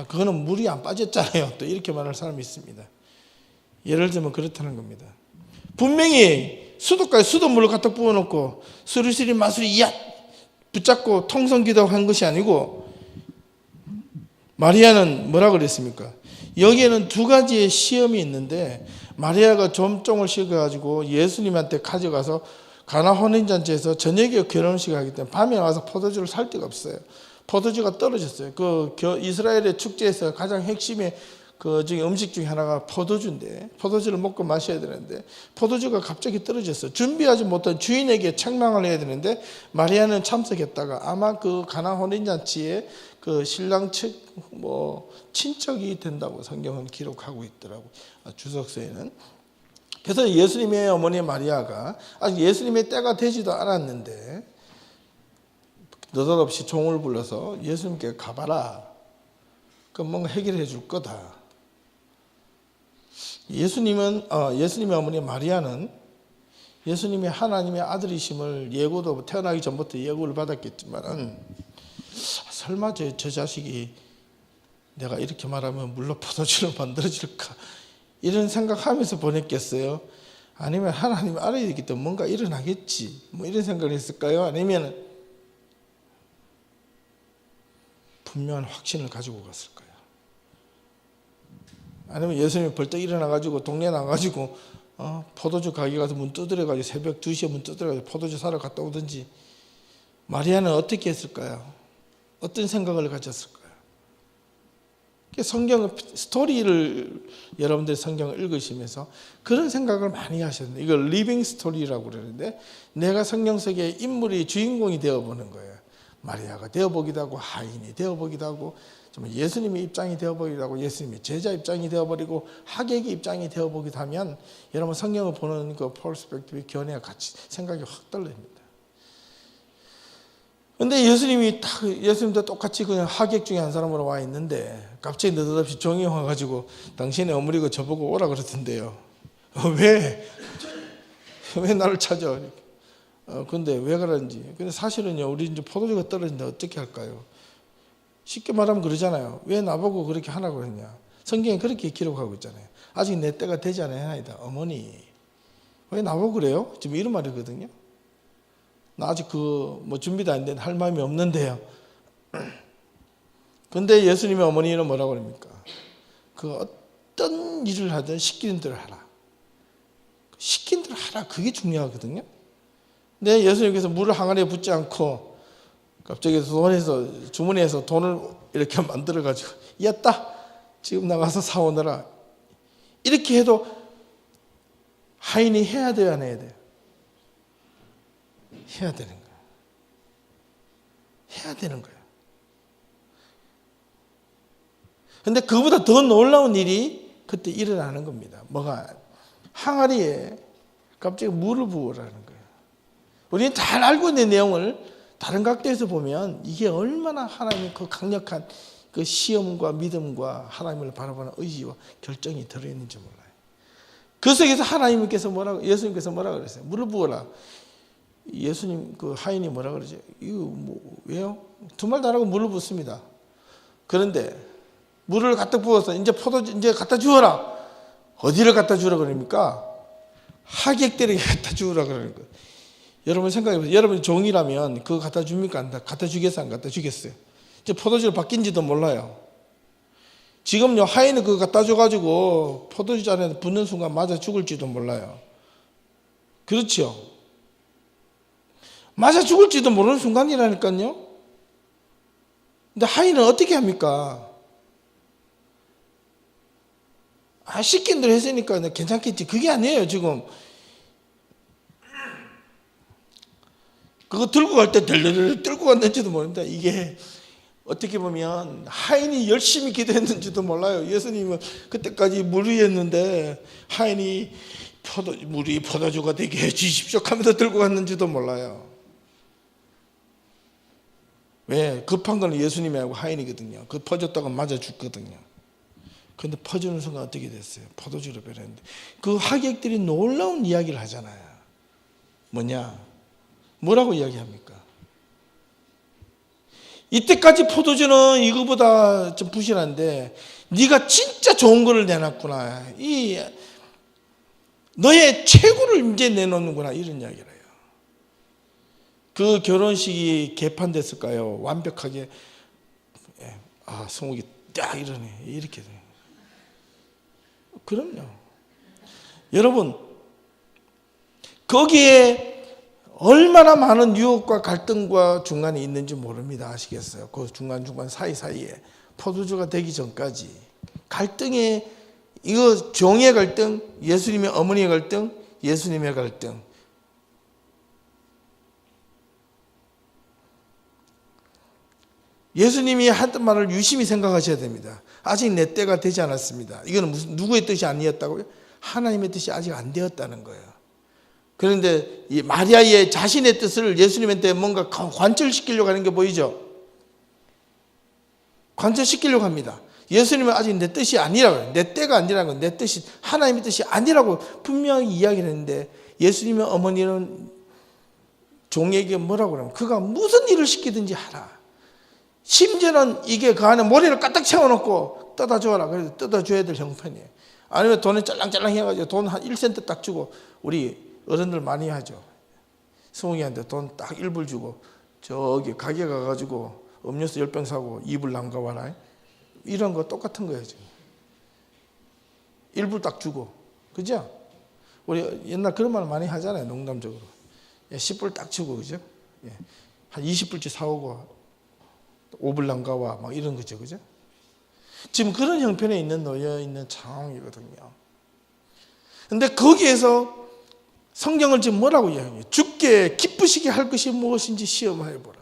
그거는 물이 안 빠졌잖아요. 또 이렇게 말할 사람이 있습니다. 예를 들면 그렇다는 겁니다. 분명히 수도까지 수돗물을 갖다 부어놓고 수리수리 마수리 야 붙잡고 통성기도 한 것이 아니고, 마리아는 뭐라 그랬습니까? 여기에는 두 가지의 시험이 있는데, 마리아가 점종을 씌워가지고 예수님한테 가져가서 가나 혼인잔치에서 저녁에 결혼식을 하기 때문에 밤에 와서 포도주를 살 데가 없어요. 포도주가 떨어졌어요. 그 이스라엘의 축제에서 가장 핵심의 그 음식 중에 하나가 포도주인데, 포도주를 먹고 마셔야 되는데 포도주가 갑자기 떨어졌어요. 준비하지 못한 주인에게 책망을 해야 되는데, 마리아는 참석했다가 아마 그 가나 혼인잔치에 그 신랑 측 친척이 된다고 성경은 기록하고 있더라고, 주석서에는. 그래서 예수님의 어머니 마리아가 아직 예수님의 때가 되지도 않았는데 느닷없이 종을 불러서 예수님께 가봐라. 그럼 뭔가 해결해 줄 거다. 예수님의 어머니 마리아는 예수님이 하나님의 아들이심을 예고도 태어나기 전부터 예고를 받았겠지만, 설마 저 자식이 내가 이렇게 말하면 물로 포도주를 만들어질까, 이런 생각하면서 보냈겠어요? 아니면 하나님 알아야 되기 때문에 뭔가 일어나겠지, 이런 생각을 했을까요? 아니면 분명한 확신을 가지고 갔을까요? 아니면 예수님이 벌떡 일어나가지고 동네 나가지고 포도주 가게 가서 문 두드려가지고 새벽 2시에 문 두드려가지고 포도주 사러 갔다 오든지. 마리아는 어떻게 했을까요? 어떤 생각을 가졌을까요? 성경 스토리를 여러분들 성경을 읽으시면서 그런 생각을 많이 하셨는데, 이걸 리빙 스토리라고 그러는데, 내가 성경 속의 인물이 주인공이 되어보는 거예요. 마리아가 되어보기도 하고, 하인이 되어보기도 하고, 예수님의 입장이 되어보기도 하고, 예수님의 제자 입장이 되어버리고, 하객의 입장이 되어보기도 하면 여러분 성경을 보는 그 퍼스펙티브 견해가 같이 생각이 확 달라집니다. 근데 예수님도 똑같이 그냥 하객 중에 한 사람으로 와 있는데, 갑자기 느닷없이 종이 와가지고 당신의 어머니가 저보고 오라 그러던데요. 왜 나를 찾아? 근데 왜 그런지. 근데 사실은요, 우리 이제 포도주가 떨어진다 어떻게 할까요? 쉽게 말하면 그러잖아요. 왜 나보고 그렇게 하라고 했냐? 성경에 그렇게 기록하고 있잖아요. 아직 내 때가 되지 않아나이다. 어머니, 왜 나보고 그래요? 지금 이런 말이거든요. 나 아직 준비도 안 된, 할 마음이 없는데요. 근데 예수님의 어머니는 뭐라고 합니까? 그 어떤 일을 하든 시키는 대로 하라. 시킨 대로 하라. 그게 중요하거든요. 근데 예수님께서 물을 항아리에 붓지 않고 갑자기 주머니에서 돈을 이렇게 만들어가지고, 야따! 지금 나가서 사오느라. 이렇게 해도 하인이 해야 돼요, 안 해야 돼요? 해야 되는 거예요. 해야 되는 거예요. 근데 그보다 더 놀라운 일이 그때 일어나는 겁니다. 뭐가? 항아리에 갑자기 물을 부으라는 거예요. 우리는 잘 알고 있는 내용을 다른 각도에서 보면 이게 얼마나 하나님의 그 강력한 그 시험과 믿음과 하나님을 바라보는 의지와 결정이 들어있는지 몰라요. 그 속에서 예수님께서 뭐라고 그랬어요? 물을 부어라. 예수님 그 하인이 뭐라 그러지? 이거 왜요? 두 말 다 하고 물을 붓습니다. 그런데 물을 갖다 부어서 이제 포도주 이제 갖다 주어라. 어디를 갖다 주라 그럽니까? 하객들에게 갖다 주라 그러는 거예요. 여러분 생각해보세요. 여러분 종이라면 그거 갖다 줍니까? 안 갖다 주겠어요? 안 갖다 주겠어요? 이제 포도주를 바뀐지도 몰라요. 지금요, 하인은 그거 갖다 줘가지고 포도주 잔에 붓는 순간 맞아 죽을지도 몰라요. 그렇죠? 맞아 죽을지도 모르는 순간이라니까요. 근데 하인은 어떻게 합니까? 시킨 대로 했으니까 괜찮겠지. 그게 아니에요. 지금 그거 들고 갈 때 덜덜 들고 갔는지도 모릅니다. 이게 어떻게 보면 하인이 열심히 기도했는지도 몰라요. 예수님은 그때까지 물 위였는데 하인이 물이 포도주가 되게 해주십시오 하면서 들고 갔는지도 몰라요. 왜? 급한 건 예수님이 아니고 하인이거든요. 그 퍼줬다고 맞아 죽거든요. 그런데 퍼주는 순간 어떻게 됐어요? 포도주로 변했는데 그 하객들이 놀라운 이야기를 하잖아요. 뭐냐? 뭐라고 이야기합니까? 이때까지 포도주는 이거보다 좀 부실한데 네가 진짜 좋은 거를 내놨구나. 너의 최고를 이제 내놓는구나. 이런 이야기를 해요. 그 결혼식이 개판됐을까요? 완벽하게 성욱이 딱 이러네. 이렇게 돼요. 그럼요. 여러분 거기에 얼마나 많은 유혹과 갈등과 중간에 있는지 모릅니다. 아시겠어요? 그 중간중간 사이사이에 포도주가 되기 전까지 갈등에 이거 종의 갈등, 예수님의 어머니의 갈등, 예수님의 갈등. 예수님이 했던 말을 유심히 생각하셔야 됩니다. 아직 내 때가 되지 않았습니다. 이거는 무슨 누구의 뜻이 아니었다고요? 하나님의 뜻이 아직 안 되었다는 거예요. 그런데 이 마리아의 자신의 뜻을 예수님한테 뭔가 관철시키려고 하는 게 보이죠? 관철시키려고 합니다. 예수님은 아직 내 뜻이 아니라고, 내 때가 아니라고, 내 뜻이 하나님의 뜻이 아니라고 분명히 이야기를 했는데 예수님의 어머니는 종에게 뭐라고 그러면 그가 무슨 일을 시키든지 하라. 심지어는 이게 그 안에 모래를 까딱 채워놓고 뜯어줘라. 그래서 뜯어줘야 될 형편이에요. 아니면 돈을 짤랑짤랑 해가지고 돈 한 1센트 딱 주고 우리 어른들 많이 하죠. 승욱이한테 돈 딱 1불 주고 저기 가게 가가지고 음료수 10병 사고 2불 남가와라. 이런 거 똑같은 거예요. 지금 1불 딱 주고, 그죠? 우리 옛날 그런 말 많이 하잖아요. 농담적으로 10불 딱 주고, 그죠? 한 20불치 사오고 5불 남가와 막 이런 거죠, 그죠? 지금 그런 형편에 놓여 있는 상황이거든요. 근데 거기에서 성경을 지금 뭐라고 이야기해요? 주께 기쁘시게 할 것이 무엇인지 시험하여 보라.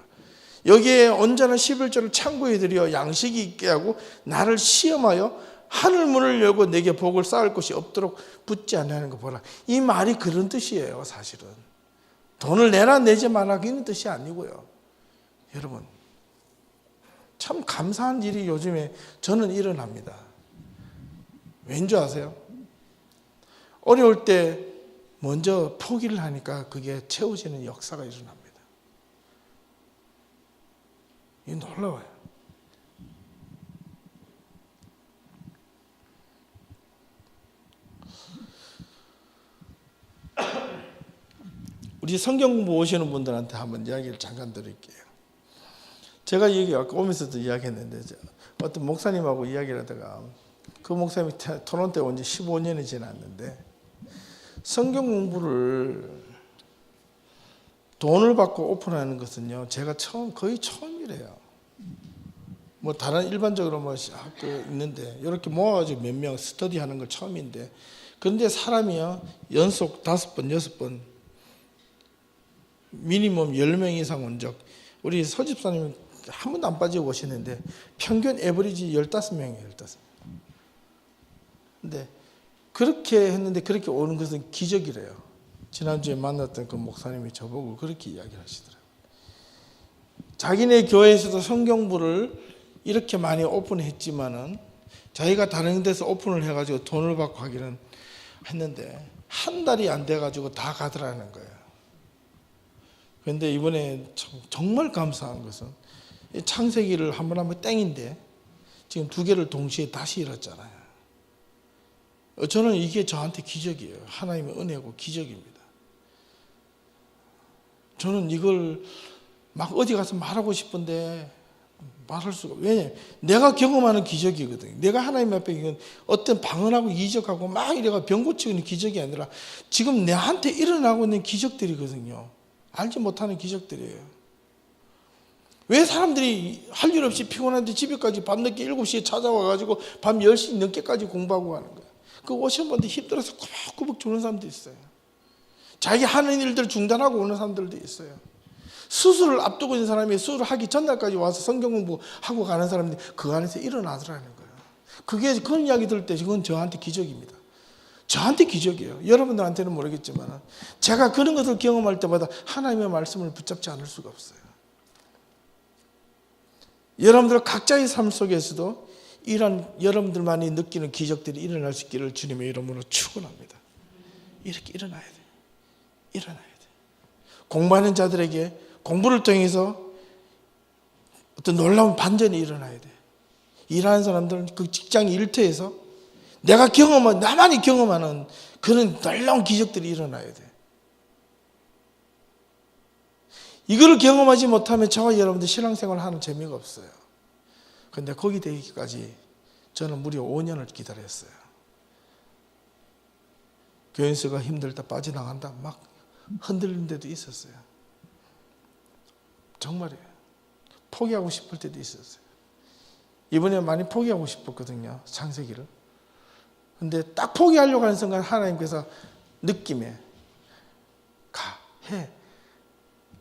여기에 온전한 11조를 창고에 들여 양식이 있게 하고 나를 시험하여 하늘 문을 열고 내게 복을 쌓을 것이 없도록 붙지 않는 거 보라. 이 말이 그런 뜻이에요. 사실은 돈을 내나 내지 마라 그런 뜻이 아니고요. 여러분 참 감사한 일이 요즘에 저는 일어납니다. 왠지 아세요? 어려울 때 먼저 포기를 하니까 그게 채워지는 역사가 일어납니다. 이게 놀라워요. 우리 성경 공부 오시는 분들한테 한번 이야기를 잠깐 드릴게요. 제가 여기 아까 오면서도 이야기했는데 어떤 목사님하고 이야기를 하다가 그 목사님이 토론토에 온 지 15년이 지났는데 성경 공부를 돈을 받고 오픈하는 것은요 제가 거의 처음이래요. 뭐 다른 일반적으로 뭐 학교 있는데 이렇게 모아가지고 몇 명 스터디하는 걸 처음인데 그런데 사람이요 연속 5번 6번 미니멈 10명 이상 온 적 우리 서집사님은 한 번도 안 빠지고 오시는데 평균 에버리지 15명이에요. 15명. 근데 그렇게 했는데 그렇게 오는 것은 기적이래요. 지난주에 만났던 그 목사님이 저보고 그렇게 이야기를 하시더라고요. 자기네 교회에서도 성경부를 이렇게 많이 오픈했지만은 자기가 다른 데서 오픈을 해가지고 돈을 받고 하기는 했는데 한 달이 안 돼가지고 다 가더라는 거예요. 그런데 이번에 정말 감사한 것은 창세기를 한 번 하면 땡인데 지금 2개를 동시에 다시 읽었잖아요. 저는 이게 저한테 기적이에요. 하나님의 은혜고 기적입니다. 저는 이걸 막 어디 가서 말하고 싶은데 말할 수가 왜냐면 내가 경험하는 기적이거든요. 내가 하나님 앞에 이건 어떤 방언하고 이적하고 막 이래가 병 고치고 있는 기적이 아니라 지금 내한테 일어나고 있는 기적들이거든요. 알지 못하는 기적들이에요. 왜 사람들이 할 일 없이 피곤한데 집에까지 밤늦게 7시에 찾아와가지고 밤 10시 넘게까지 공부하고 가는 거예요. 그 오신 분들 힘들어서 꾸벅꾸벅 죽는 사람도 있어요. 자기 하는 일들 중단하고 오는 사람들도 있어요. 수술을 앞두고 있는 사람이 수술을 하기 전날까지 와서 성경 공부하고 가는 사람들이 그 안에서 일어나더라는 거예요. 그런 이야기 들을 때 그건 저한테 기적입니다. 저한테 기적이에요. 여러분들한테는 모르겠지만 제가 그런 것을 경험할 때마다 하나님의 말씀을 붙잡지 않을 수가 없어요. 여러분들 각자의 삶 속에서도 이런 여러분들만이 느끼는 기적들이 일어날 수 있기를 주님의 이름으로 축원합니다. 이렇게 일어나야 돼요. 일어나야 돼요. 공부하는 자들에게 공부를 통해서 어떤 놀라운 반전이 일어나야 돼요. 일하는 사람들은 그 직장 일터에서 나만이 경험하는 그런 놀라운 기적들이 일어나야 돼요. 이거를 경험하지 못하면 저와 여러분들 신앙생활을 하는 재미가 없어요. 그런데 거기 되기까지 저는 무려 5년을 기다렸어요. 교인수가 힘들다 빠져나간다 막 흔들리는 데도 있었어요. 정말이에요. 포기하고 싶을 때도 있었어요. 이번에 많이 포기하고 싶었거든요. 창세기를. 근데 딱 포기하려고 하는 순간 하나님께서 느낌에 해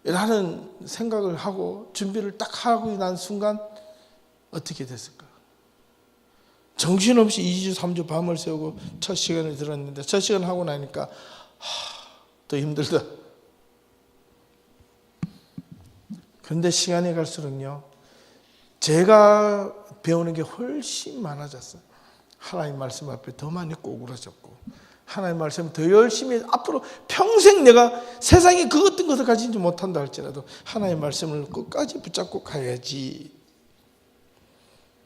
라는 생각을 하고 준비를 딱 하고 난 순간 어떻게 됐을까? 정신없이 2주 3주 밤을 새우고 첫 시간을 들었는데 첫 시간 하고 나니까 더 힘들다. 그런데 시간이 갈수록요 제가 배우는 게 훨씬 많아졌어요. 하나님 말씀 앞에 더 많이 꼬꾸라졌고 하나님 말씀을 더 열심히 앞으로 평생 내가 세상에 그 어떤 것을 가지지 못한다 할지라도 하나님 말씀을 끝까지 붙잡고 가야지.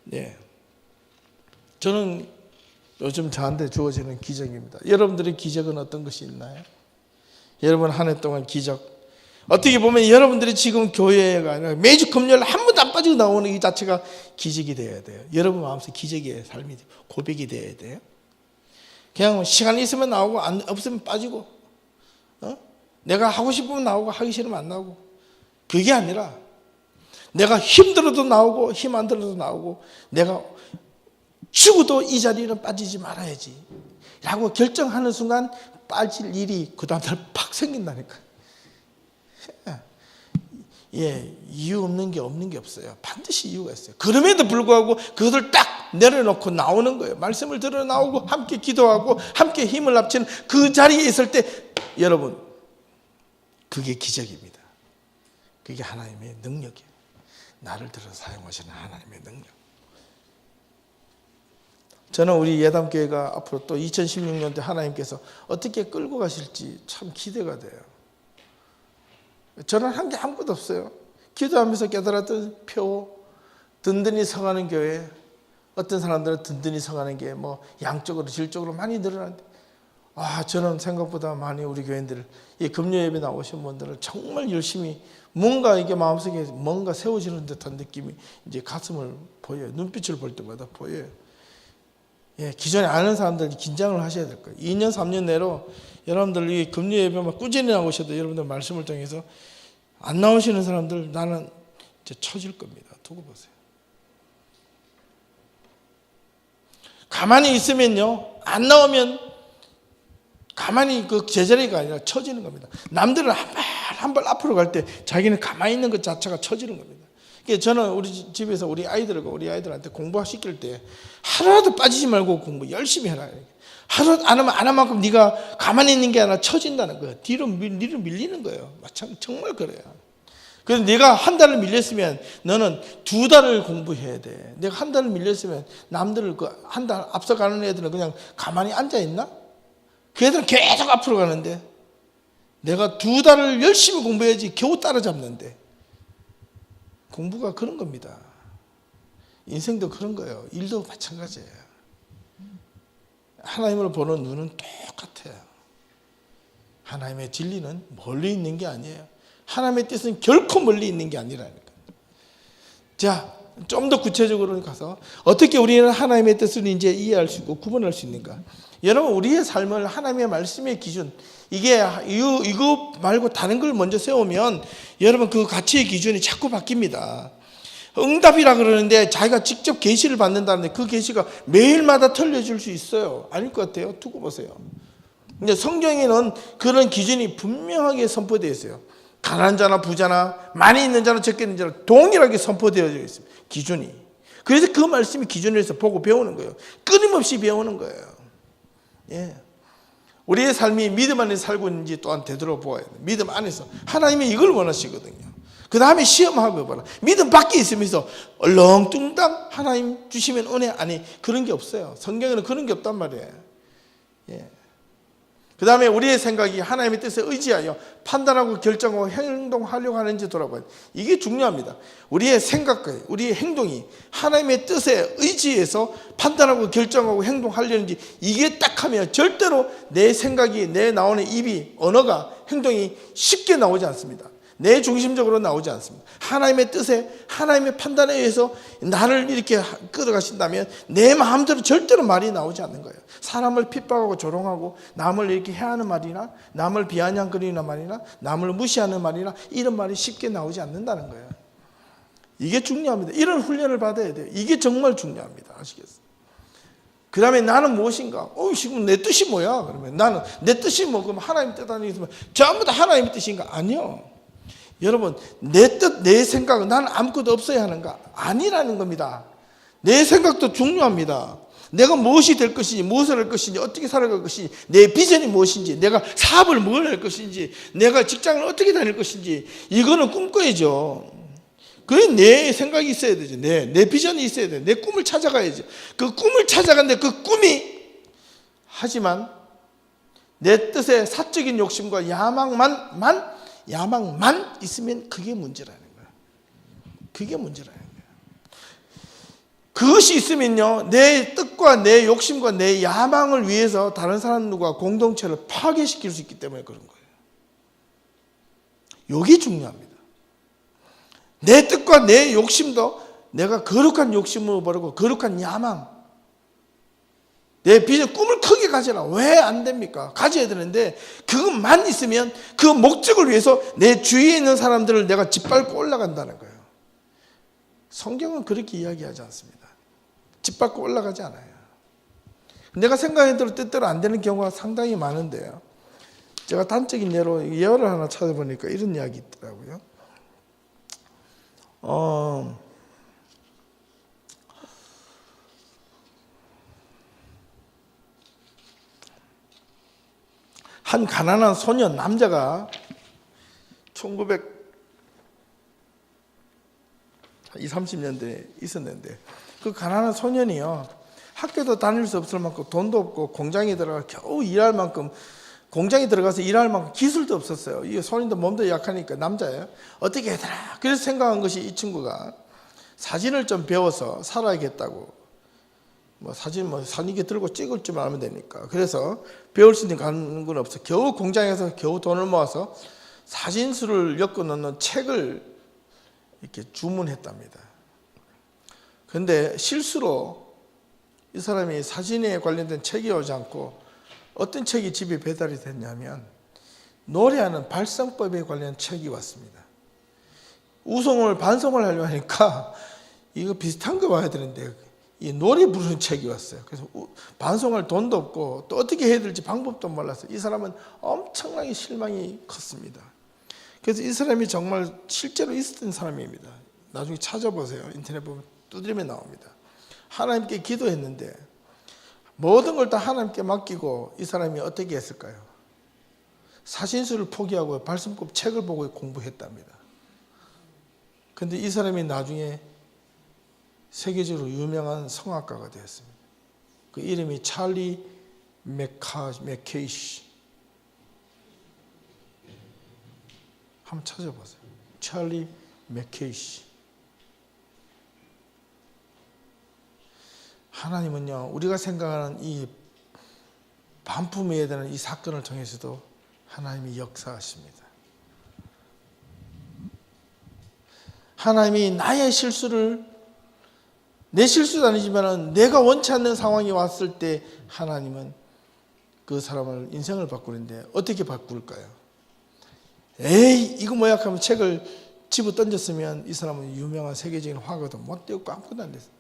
네. 저는 요즘 저한테 주어지는 기적입니다. 여러분들의 기적은 어떤 것이 있나요? 여러분 한 해 동안 기적 어떻게 보면 여러분들이 지금 교회가 아니라 매주 금요일 한 번도 안 빠지고 나오는 이 자체가 기적이 되어야 돼요. 여러분 마음속에 기적의 삶이 고백이 되어야 돼요. 그냥 시간이 있으면 나오고 없으면 빠지고 내가 하고 싶으면 나오고 하기 싫으면 안 나오고 그게 아니라 내가 힘들어도 나오고 힘 안 들어도 나오고 내가 죽어도 이 자리는 빠지지 말아야지 라고 결정하는 순간 빠질 일이 그 다음날 팍 생긴다니까요. 예, 이유 없는 게 없어요. 반드시 이유가 있어요. 그럼에도 불구하고 그것을 딱 내려놓고 나오는 거예요. 말씀을 들어 나오고 함께 기도하고 함께 힘을 합치는 그 자리에 있을 때 여러분 그게 기적입니다. 그게 하나님의 능력이에요. 나를 들어 사용하시는 하나님의 능력. 저는 우리 예담교회가 앞으로 또 2016년도에 하나님께서 어떻게 끌고 가실지 참 기대가 돼요. 저는 한 게 아무것도 없어요. 기도하면서 깨달았던 표, 든든히 서가는 교회, 어떤 사람들은 든든히 서가는 게 뭐 양적으로 질적으로 많이 늘어났는데 저는 생각보다 많이 우리 교인들 이 금요 예배 나오신 분들은 정말 열심히 뭔가 이게 마음속에 뭔가 세워지는 듯한 느낌이 이제 가슴을 보여요. 눈빛을 볼 때마다 보여요. 예, 기존에 아는 사람들이 긴장을 하셔야 될 거예요. 2년 3년 내로 여러분들이 금요 예배만 꾸준히 나오셔도 여러분들 말씀을 통해서 안 나오시는 사람들 나는 이제 처질 겁니다. 두고 보세요. 가만히 있으면요 안 나오면 가만히 그 제자리가 아니라 처지는 겁니다. 남들은 한 발 앞으로 갈 때 자기는 가만히 있는 것 자체가 처지는 겁니다. 저는 우리 집에서 우리 아이들한테 공부시킬 때 하루라도 빠지지 말고 공부 열심히 해라. 하루 안 하면 안 한 만큼 네가 가만히 있는 게 아니라 처진다는 거예요. 뒤로 밀리는 거예요. 정말 그래요. 그래서 내가 한 달을 밀렸으면 너는 2달을 공부해야 돼. 내가 한 달을 밀렸으면 남들을 한 달 앞서가는 애들은 그냥 가만히 앉아 있나? 그 애들은 계속 앞으로 가는데 내가 2달을 열심히 공부해야지 겨우 따라잡는데 공부가 그런 겁니다. 인생도 그런 거예요. 일도 마찬가지예요. 하나님을 보는 눈은 똑같아요. 하나님의 진리는 멀리 있는 게 아니에요. 하나님의 뜻은 결코 멀리 있는 게 아니라니까요. 자, 좀 더 구체적으로 가서 어떻게 우리는 하나님의 뜻을 이제 이해할 수 있고 구분할 수 있는가? 여러분 우리의 삶을 하나님의 말씀의 기준 이거 말고 다른 걸 먼저 세우면 여러분 그 가치의 기준이 자꾸 바뀝니다. 응답이라 그러는데 자기가 직접 계시를 받는다는데 그 계시가 매일마다 틀려질 수 있어요? 아닐 것 같아요. 두고 보세요. 근데 성경에는 그런 기준이 분명하게 선포되어 있어요. 가난한 자나 부자나 많이 있는 자나 적게 있는 자나 동일하게 선포되어 있습니다. 기준이. 그래서 그 말씀이 기준에서 보고 배우는 거예요. 끊임없이 배우는 거예요. 예. 우리의 삶이 믿음 안에 살고 있는지 또한 되돌아보아야 돼요. 믿음 안에서 하나님이 이걸 원하시거든요. 그 다음에 시험하고 봐라. 믿음 밖에 있으면서 얼렁뚱땅 하나님 주시면 은혜 아니 그런 게 없어요. 성경에는 그런 게 없단 말이에요. 예. 그 다음에 우리의 생각이 하나님의 뜻에 의지하여 판단하고 결정하고 행동하려고 하는지 돌아봐요. 이게 중요합니다. 우리의 생각과 우리의 행동이 하나님의 뜻에 의지해서 판단하고 결정하고 행동하려는지 이게 딱 하면 절대로 내 생각이 내 나오는 입이 언어가 행동이 쉽게 나오지 않습니다. 내 중심적으로 나오지 않습니다. 하나님의 뜻에 하나님의 판단에 의해서 나를 이렇게 끌어가신다면 내 마음대로 절대로 말이 나오지 않는 거예요. 사람을 핍박하고 조롱하고 남을 이렇게 해하는 말이나 남을 비아냥거리는 말이나 남을 무시하는 말이나 이런 말이 쉽게 나오지 않는다는 거예요. 이게 중요합니다. 이런 훈련을 받아야 돼요. 이게 정말 중요합니다. 아시겠어요? 그 다음에 나는 무엇인가? 지금 내 뜻이 뭐야? 그러면 나는 내 뜻이 뭐 그럼 하나님 뜻 아니면 전부 다 하나님의 뜻인가? 아니요. 여러분 내 뜻, 내 생각은 나는 아무것도 없어야 하는가? 아니라는 겁니다. 내 생각도 중요합니다. 내가 무엇이 될 것인지, 무엇을 할 것인지, 어떻게 살아갈 것인지, 내 비전이 무엇인지, 내가 사업을 뭘 할 것인지, 내가 직장을 어떻게 다닐 것인지 이거는 꿈꿔야죠. 그게 내 생각이 있어야 되죠. 내 비전이 있어야 돼요. 내 꿈을 찾아가야죠. 그 꿈을 찾아가는데 그 꿈이 하지만 내 뜻의 사적인 욕심과 야망만 있으면 그게 문제라는 거예요. 그게 문제라는 거예요. 그것이 있으면요, 내 뜻과 내 욕심과 내 야망을 위해서 다른 사람들과 공동체를 파괴시킬 수 있기 때문에 그런 거예요. 이게 중요합니다. 내 뜻과 내 욕심도 내가 거룩한 욕심을 버리고 거룩한 야망, 내 비전, 꿈을 크게 가져라. 왜 안 됩니까? 가져야 되는데 그것만 있으면 그 목적을 위해서 내 주위에 있는 사람들을 내가 짓밟고 올라간다는 거예요. 성경은 그렇게 이야기하지 않습니다. 짓밟고 올라가지 않아요. 내가 생각한 대로 뜻대로 안 되는 경우가 상당히 많은데요. 제가 단적인 예로 예화를 하나 찾아보니까 이런 이야기 있더라고요. 한 가난한 소년 남자가 1930년대에 있었는데 그 가난한 소년이요, 학교도 다닐 수 없을 만큼 돈도 없고 공장에 들어가 겨우 일할 만큼, 공장에 들어가서 일할 만큼 기술도 없었어요. 이 소년도 몸도 약하니까 남자예요. 어떻게 해야 그래서 생각한 것이 이 친구가 사진을 좀 배워서 살아야겠다고. 사진 산이게 들고 찍을 줄 알면 되니까. 그래서 배울 수 있는 건 없어. 겨우 공장에서 겨우 돈을 모아서 사진수를 엮어 놓는 책을 이렇게 주문했답니다. 그런데 실수로 이 사람이 사진에 관련된 책이 오지 않고 어떤 책이 집에 배달이 됐냐면 노래하는 발성법에 관련 책이 왔습니다. 반송을 하려고 하니까 이거 비슷한 거 와야 되는데 이 노래 부르는 책이 왔어요. 그래서 반송할 돈도 없고 또 어떻게 해야 될지 방법도 몰라서 이 사람은 엄청나게 실망이 컸습니다. 그래서 이 사람이 정말 실제로 있었던 사람입니다. 나중에 찾아보세요. 인터넷 보면 두드리면 나옵니다. 하나님께 기도했는데 모든 걸 다 하나님께 맡기고 이 사람이 어떻게 했을까요? 사진수를 포기하고 발성법 책을 보고 공부했답니다. 그런데 이 사람이 나중에 세계적으로 유명한 성악가가 되었습니다. 그 이름이 찰리 맥케이시. 한번 찾아보세요. 찰리 맥케이시. 하나님은요, 우리가 생각하는 이 반품에 대한 이 사건을 통해서도 하나님이 역사하십니다. 하나님이 나의 실수를, 내 실수도 아니지만 내가 원치 않는 상황이 왔을 때 하나님은 그 사람을 인생을 바꾸는데 어떻게 바꿀까요? 에이 이거 뭐야 하면 책을 집어 던졌으면 이 사람은 유명한 세계적인 화가도 못 되었고 아무것도 안 됐어요.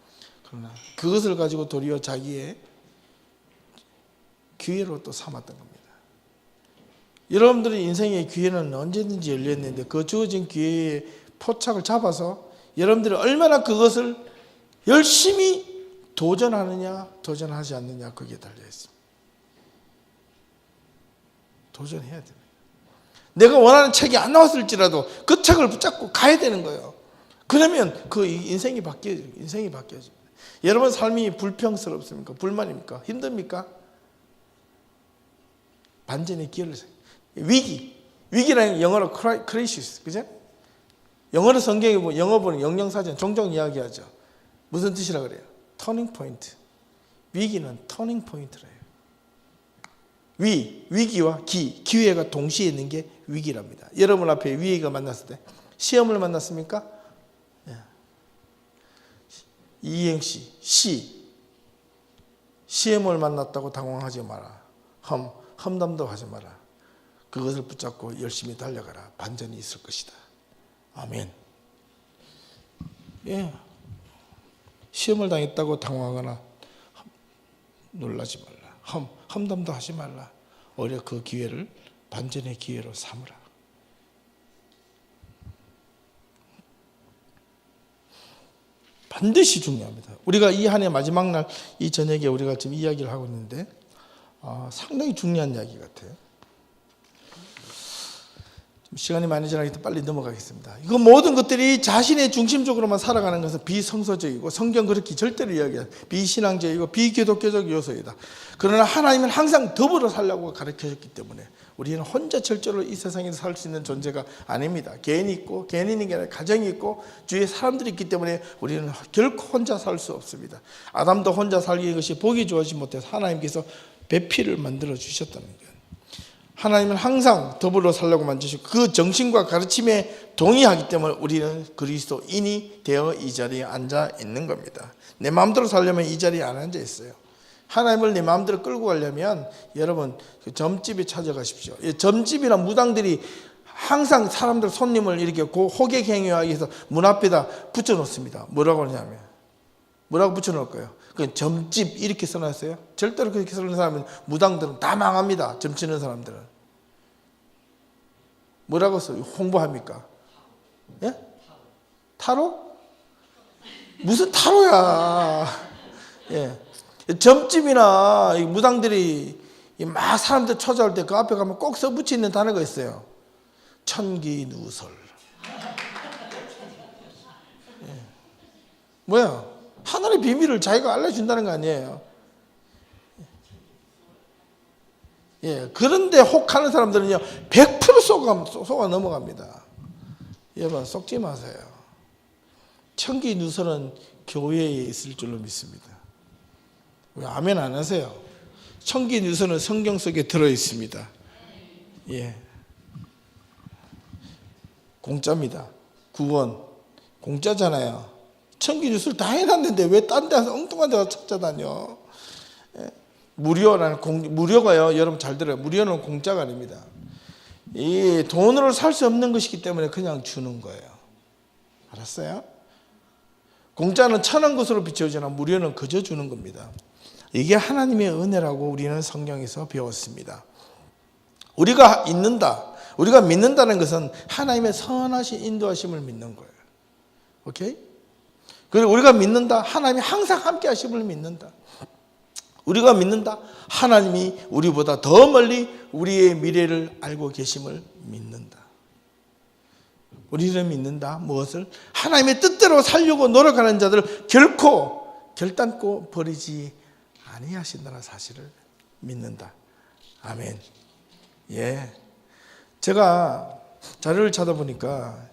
그러나 그것을 가지고 도리어 자기의 기회로 또 삼았던 겁니다. 여러분들의 인생의 기회는 언제든지 열렸는데 그 주어진 기회의 포착을 잡아서 여러분들이 얼마나 그것을 열심히 도전하느냐 도전하지 않느냐 거기에 달려 있습니다. 도전해야 됩니다. 내가 원하는 책이 안 나왔을지라도 그 책을 붙잡고 가야 되는 거예요. 그러면 그 인생이 바뀌어져요. 인생이 바뀌어집니다. 여러분 삶이 불평스럽습니까? 불만입니까? 힘듭니까? 반전의 기회를 위기라는 영어로 crisis, 그죠? 영어로 성경에 보면 영어 보는 영영사전 종종 이야기하죠. 무슨 뜻이라 그래요? 터닝 포인트. 위기는 터닝 포인트래요. 위기와 기회가 동시에 있는 게 위기랍니다. 여러분 앞에 위기가 만났을 때 시험을 만났습니까? 이행시 시험을 만났다고 당황하지 마라. 험담도 하지 마라. 그것을 붙잡고 열심히 달려가라. 반전이 있을 것이다. 아멘. 예. 시험을 당했다고 당황하거나 놀라지 말라. 험담도 하지 말라. 오히려 그 기회를 반전의 기회로 삼으라. 반드시 중요합니다. 우리가 이 한 해 마지막 날 이 저녁에 우리가 지금 이야기를 하고 있는데 상당히 중요한 이야기 같아요. 시간이 많이 지나기 때문에 빨리 넘어가겠습니다. 이거 모든 것들이 자신의 중심적으로만 살아가는 것은 비성서적이고 성경 그렇게 절대로 이야기해요. 비신앙적이고 비기독교적 요소이다. 그러나 하나님은 항상 더불어 살라고 가르쳐줬기 때문에 우리는 혼자 절대로 이 세상에서 살 수 있는 존재가 아닙니다. 개인이 있고 개인이 있는 게 아니라 가정이 있고 주위에 사람들이 있기 때문에 우리는 결코 혼자 살 수 없습니다. 아담도 혼자 살기 것이 보기 좋아하지 못해서 하나님께서 배필을 만들어 주셨다는 거예요. 하나님은 항상 더불어 살려고 만드시고 그 정신과 가르침에 동의하기 때문에 우리는 그리스도인이 되어 이 자리에 앉아 있는 겁니다. 내 마음대로 살려면 이 자리에 안 앉아 있어요. 하나님을 내 마음대로 끌고 가려면 여러분 점집에 찾아가십시오. 점집이나 무당들이 항상 사람들 손님을 이렇게 호객 행위하기 위해서 문 앞에다 붙여놓습니다. 뭐라고 하냐면 뭐라고 붙여놓을 거예요? 그 점집 이렇게 써놨어요. 절대로 그렇게 써놓은 사람은 무당들은 다 망합니다. 점 치는 사람들은. 뭐라고 써요? 홍보합니까? 예? 타로? 무슨 타로야? 예. 점집이나 무당들이 막 사람들 찾아올 때 그 앞에 가면 꼭 써붙여 있는 단어가 있어요. 천기누설. 예. 뭐야? 하늘의 비밀을 자기가 알려준다는 거 아니에요. 예, 그런데 혹하는 사람들은요 100% 속아 넘어갑니다. 여러분 속지 마세요. 천기누설은 교회에 있을 줄로 믿습니다. 왜 아멘 안 하세요? 천기누설은 성경 속에 들어 있습니다. 예, 공짜입니다. 구원 공짜잖아요. 천기누설 다 해놨는데 왜 딴 데서 엉뚱한 데가 찾아다녀? 예? 무료가요. 여러분 잘 들어요. 무료는 공짜가 아닙니다. 이 돈으로 살 수 없는 것이기 때문에 그냥 주는 거예요. 알았어요? 공짜는 천한 것으로 비춰지나 무료는 그저 주는 겁니다. 이게 하나님의 은혜라고 우리는 성경에서 배웠습니다. 우리가 믿는다는 것은 하나님의 선하신 인도하심을 믿는 거예요. 오케이? 그리고 우리가 믿는다. 하나님이 항상 함께 하심을 믿는다. 우리가 믿는다. 하나님이 우리보다 더 멀리 우리의 미래를 알고 계심을 믿는다. 우리는 믿는다. 무엇을? 하나님의 뜻대로 살려고 노력하는 자들을 결단코 버리지 아니하신다는 사실을 믿는다. 아멘. 예. 제가 자료를 찾아보니까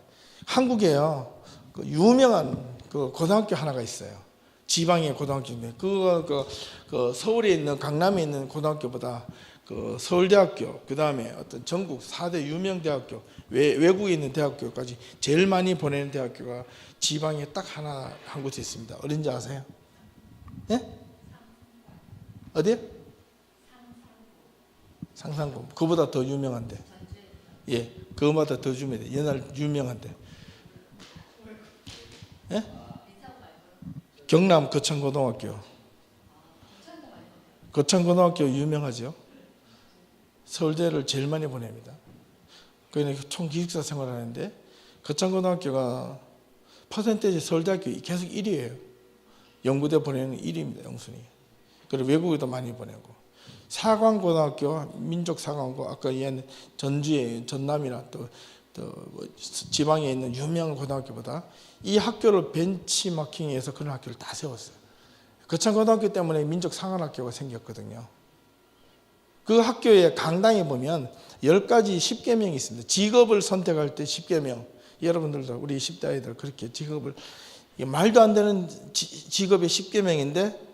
한국에요. 그 유명한 그 고등학교 하나가 있어요. 지방의 고등학교인데 그 서울에 있는 강남에 있는 고등학교보다 그 서울대학교 그 다음에 어떤 전국 4대 유명 대학교 외국에 있는 대학교까지 제일 많이 보내는 대학교가 지방에 딱 한 곳에 있습니다. 어딘지 아세요? 예? 어디요? 상상고. 그보다 더 유명한데. 예, 그거보다 더 유명한데. 옛날 유명한데. 예? 경남 거창고등학교. 거창고등학교 유명하죠. 서울대를 제일 많이 보냅니다. 그러니까 총 기숙사 생활하는데 거창고등학교가 퍼센테이지 서울대학교 계속 1위예요. 연구대 보내는 1위입니다. 영순위. 그리고 외국에도 많이 보내고. 사관고등학교, 민족사관고, 아까 얘는 전주에 전남이나 또 지방에 있는 유명한 고등학교보다 이 학교를 벤치마킹해서 그런 학교를 다 세웠어요. 거창고등학교 때문에 민족사관학교가 생겼거든요. 그 학교의 강당에 보면 10가지 10계명이 있습니다. 직업을 선택할 때 10계명. 여러분들도 우리 10대 아이들 그렇게 직업을, 말도 안 되는 직업의 10계명인데,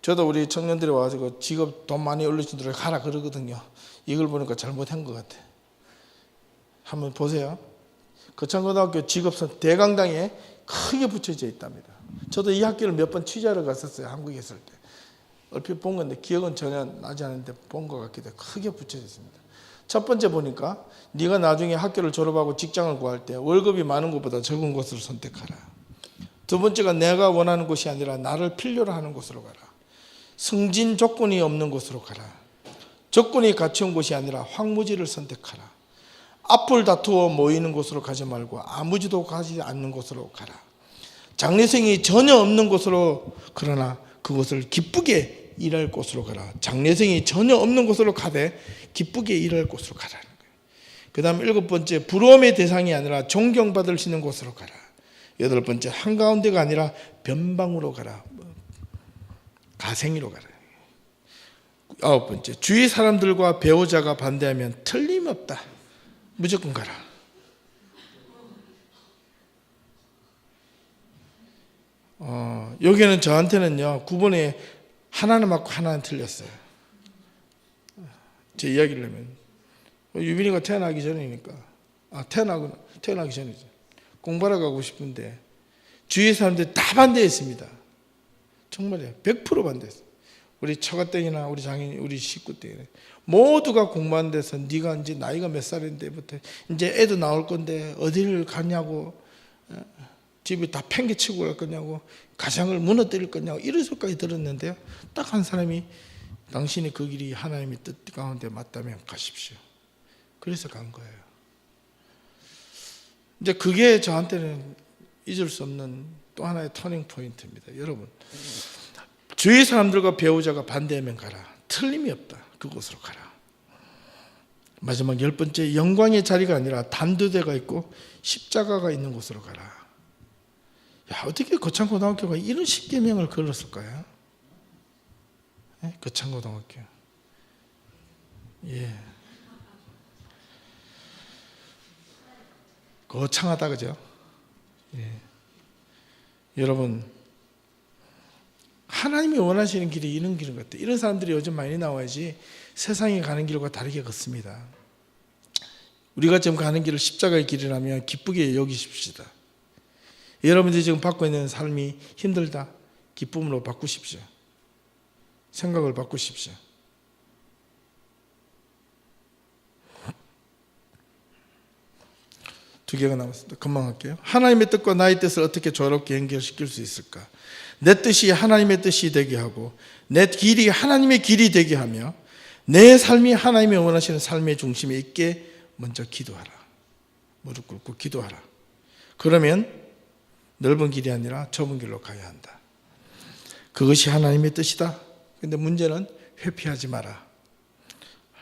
저도 우리 청년들이 와서 직업 돈 많이 올리신 분들 가라 그러거든요. 이걸 보니까 잘못한 것 같아. 한번 보세요. 거창고등학교 직업선 대강당에 크게 붙여져 있답니다. 저도 이 학교를 몇 번 취재하러 갔었어요. 한국에 있을 때. 얼핏 본 건데 기억은 전혀 나지 않는데 본 것 같기도 해요. 크게 붙여져 있습니다. 첫 번째 보니까 네가 나중에 학교를 졸업하고 직장을 구할 때 월급이 많은 것보다 적은 곳을 선택하라. 두 번째가 내가 원하는 곳이 아니라 나를 필요로 하는 곳으로 가라. 승진 조건이 없는 곳으로 가라. 조건이 갖춘 곳이 아니라 황무지를 선택하라. 앞을 다투어 모이는 곳으로 가지 말고 아무지도 가지 않는 곳으로 가라. 장래생이 전혀 없는 곳으로, 그러나 그곳을 기쁘게 일할 곳으로 가라. 장래생이 전혀 없는 곳으로 가되 기쁘게 일할 곳으로 가라는 거예요. 그 다음 7번째, 부러움의 대상이 아니라 존경받을 수 있는 곳으로 가라. 8번째, 한가운데가 아니라 변방으로 가라. 가생이로 가라. 9번째, 주위 사람들과 배우자가 반대하면 틀림없다. 무조건 가라. 여기는 저한테는요 9번에 하나는 맞고 하나는 틀렸어요. 제 이야기를 하면 유빈이가 태어나기 전이니까, 태어나기 전이죠. 공부하러 가고 싶은데 주위 사람들이 다 반대했습니다. 정말이에요. 100% 반대했어요. 우리 처가댁이나 우리 장인, 우리 식구댁 모두가 공부하는 데서 네가 이제 나이가 몇 살인데부터 이제 애도 나올 건데 어디를 가냐고, 집이 다 팽개치고 갈 거냐고, 가정을 무너뜨릴 거냐고, 이런 소리까지 들었는데요. 딱 한 사람이 당신이 그 길이 하나님의 뜻 가운데 맞다면 가십시오. 그래서 간 거예요. 이제 그게 저한테는 잊을 수 없는 또 하나의 터닝 포인트입니다. 여러분, 주위 사람들과 배우자가 반대하면 가라. 틀림이 없다. 그곳으로 가라. 마지막 10번째, 영광의 자리가 아니라 단두대가 있고 십자가가 있는 곳으로 가라. 야, 어떻게 거창고등학교가 이런 10계명을 걸었을까요? 네? 거창고등학교. 예. 거창하다, 그죠? 예. 여러분, 하나님이 원하시는 길이 이런 길인 것 같아요. 이런 사람들이 요즘 많이 나와야지 세상이 가는 길과 다르게 걷습니다. 우리가 지금 가는 길을 십자가의 길이라면 기쁘게 여기십시다. 여러분들이 지금 받고 있는 삶이 힘들다, 기쁨으로 바꾸십시오. 생각을 바꾸십시오. 두 개가 남았습니다. 금방 할게요. 하나님의 뜻과 나의 뜻을 어떻게 조화롭게 연결시킬 수 있을까? 내 뜻이 하나님의 뜻이 되게 하고 내 길이 하나님의 길이 되게 하며 내 삶이 하나님이 원하시는 삶의 중심에 있게 먼저 기도하라. 무릎 꿇고 기도하라. 그러면 넓은 길이 아니라 좁은 길로 가야 한다. 그것이 하나님의 뜻이다. 근데 문제는 회피하지 마라.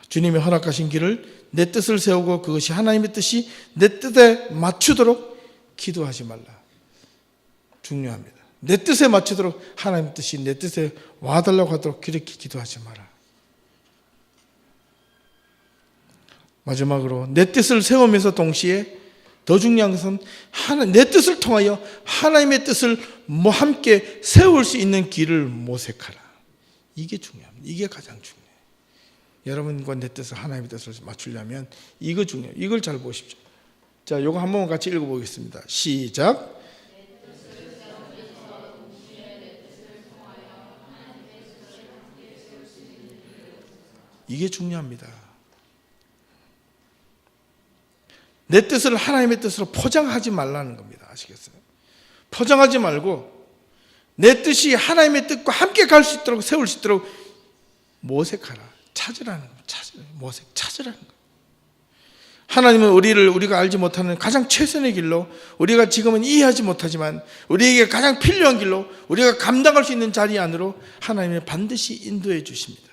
주님이 허락하신 길을, 내 뜻을 세우고 그것이 하나님의 뜻이 내 뜻에 맞추도록 기도하지 말라. 중요합니다. 내 뜻에 맞추도록, 하나님의 뜻이 내 뜻에 와달라고 하도록 그렇게 기도하지 마라. 마지막으로 내 뜻을 세우면서 동시에 더 중요한 것은 내 뜻을 통하여 하나님의 뜻을 함께 세울 수 있는 길을 모색하라. 이게 중요합니다. 이게 가장 중요해요. 여러분과 내 뜻을, 하나님의 뜻을 맞추려면 이거 중요해요. 이걸 잘 보십시오. 자, 요거 한 번 같이 읽어보겠습니다. 시작. 이게 중요합니다. 내 뜻을 하나님의 뜻으로 포장하지 말라는 겁니다. 아시겠어요? 포장하지 말고 내 뜻이 하나님의 뜻과 함께 갈 수 있도록, 세울 수 있도록 모색하라. 찾으라는 거예요. 찾으라는 거예요. 하나님은 우리가 알지 못하는 가장 최선의 길로, 우리가 지금은 이해하지 못하지만 우리에게 가장 필요한 길로, 우리가 감당할 수 있는 자리 안으로 하나님은 반드시 인도해 주십니다.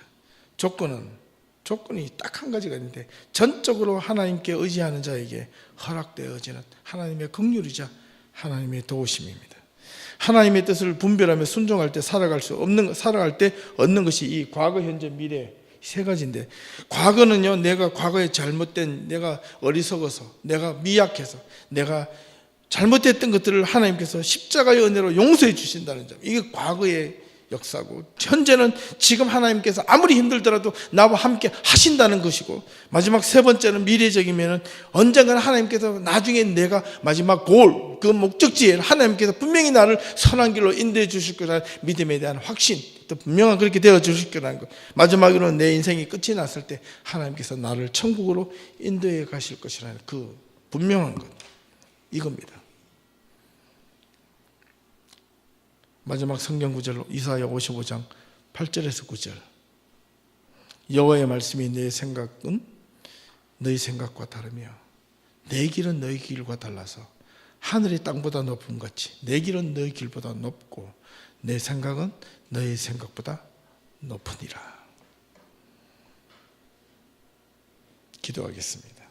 조건이 딱 한 가지가 있는데, 전적으로 하나님께 의지하는 자에게 허락되어지는 하나님의 긍휼이자 하나님의 도우심입니다. 하나님의 뜻을 분별하며 순종할 때 살아갈 때 얻는 것이 이 과거, 현재, 미래 세 가지인데, 과거는요, 내가 과거에 잘못된, 내가 어리석어서, 내가 미약해서, 내가 잘못했던 것들을 하나님께서 십자가의 은혜로 용서해 주신다는 점, 이게 과거의 역사고, 현재는 지금 하나님께서 아무리 힘들더라도 나와 함께 하신다는 것이고, 마지막 세 번째는 미래적이면은 언젠가는 하나님께서 나중에 내가 마지막 그 목적지에 하나님께서 분명히 나를 선한 길로 인도해 주실 거라는 믿음에 대한 확신, 또 분명한 그렇게 되어 주실 거라는 것, 마지막으로는 내 인생이 끝이 났을 때 하나님께서 나를 천국으로 인도해 가실 것이라는 그 분명한 것, 이겁니다. 마지막 성경 구절로 이사야 55장 8절에서 9절, 여호와의 말씀이 내 생각은 너희 생각과 다르며 내 길은 너희 길과 달라서 하늘이 땅보다 높음 같이 내 길은 너희 길보다 높고 내 생각은 너희 생각보다 높으니라. 기도하겠습니다.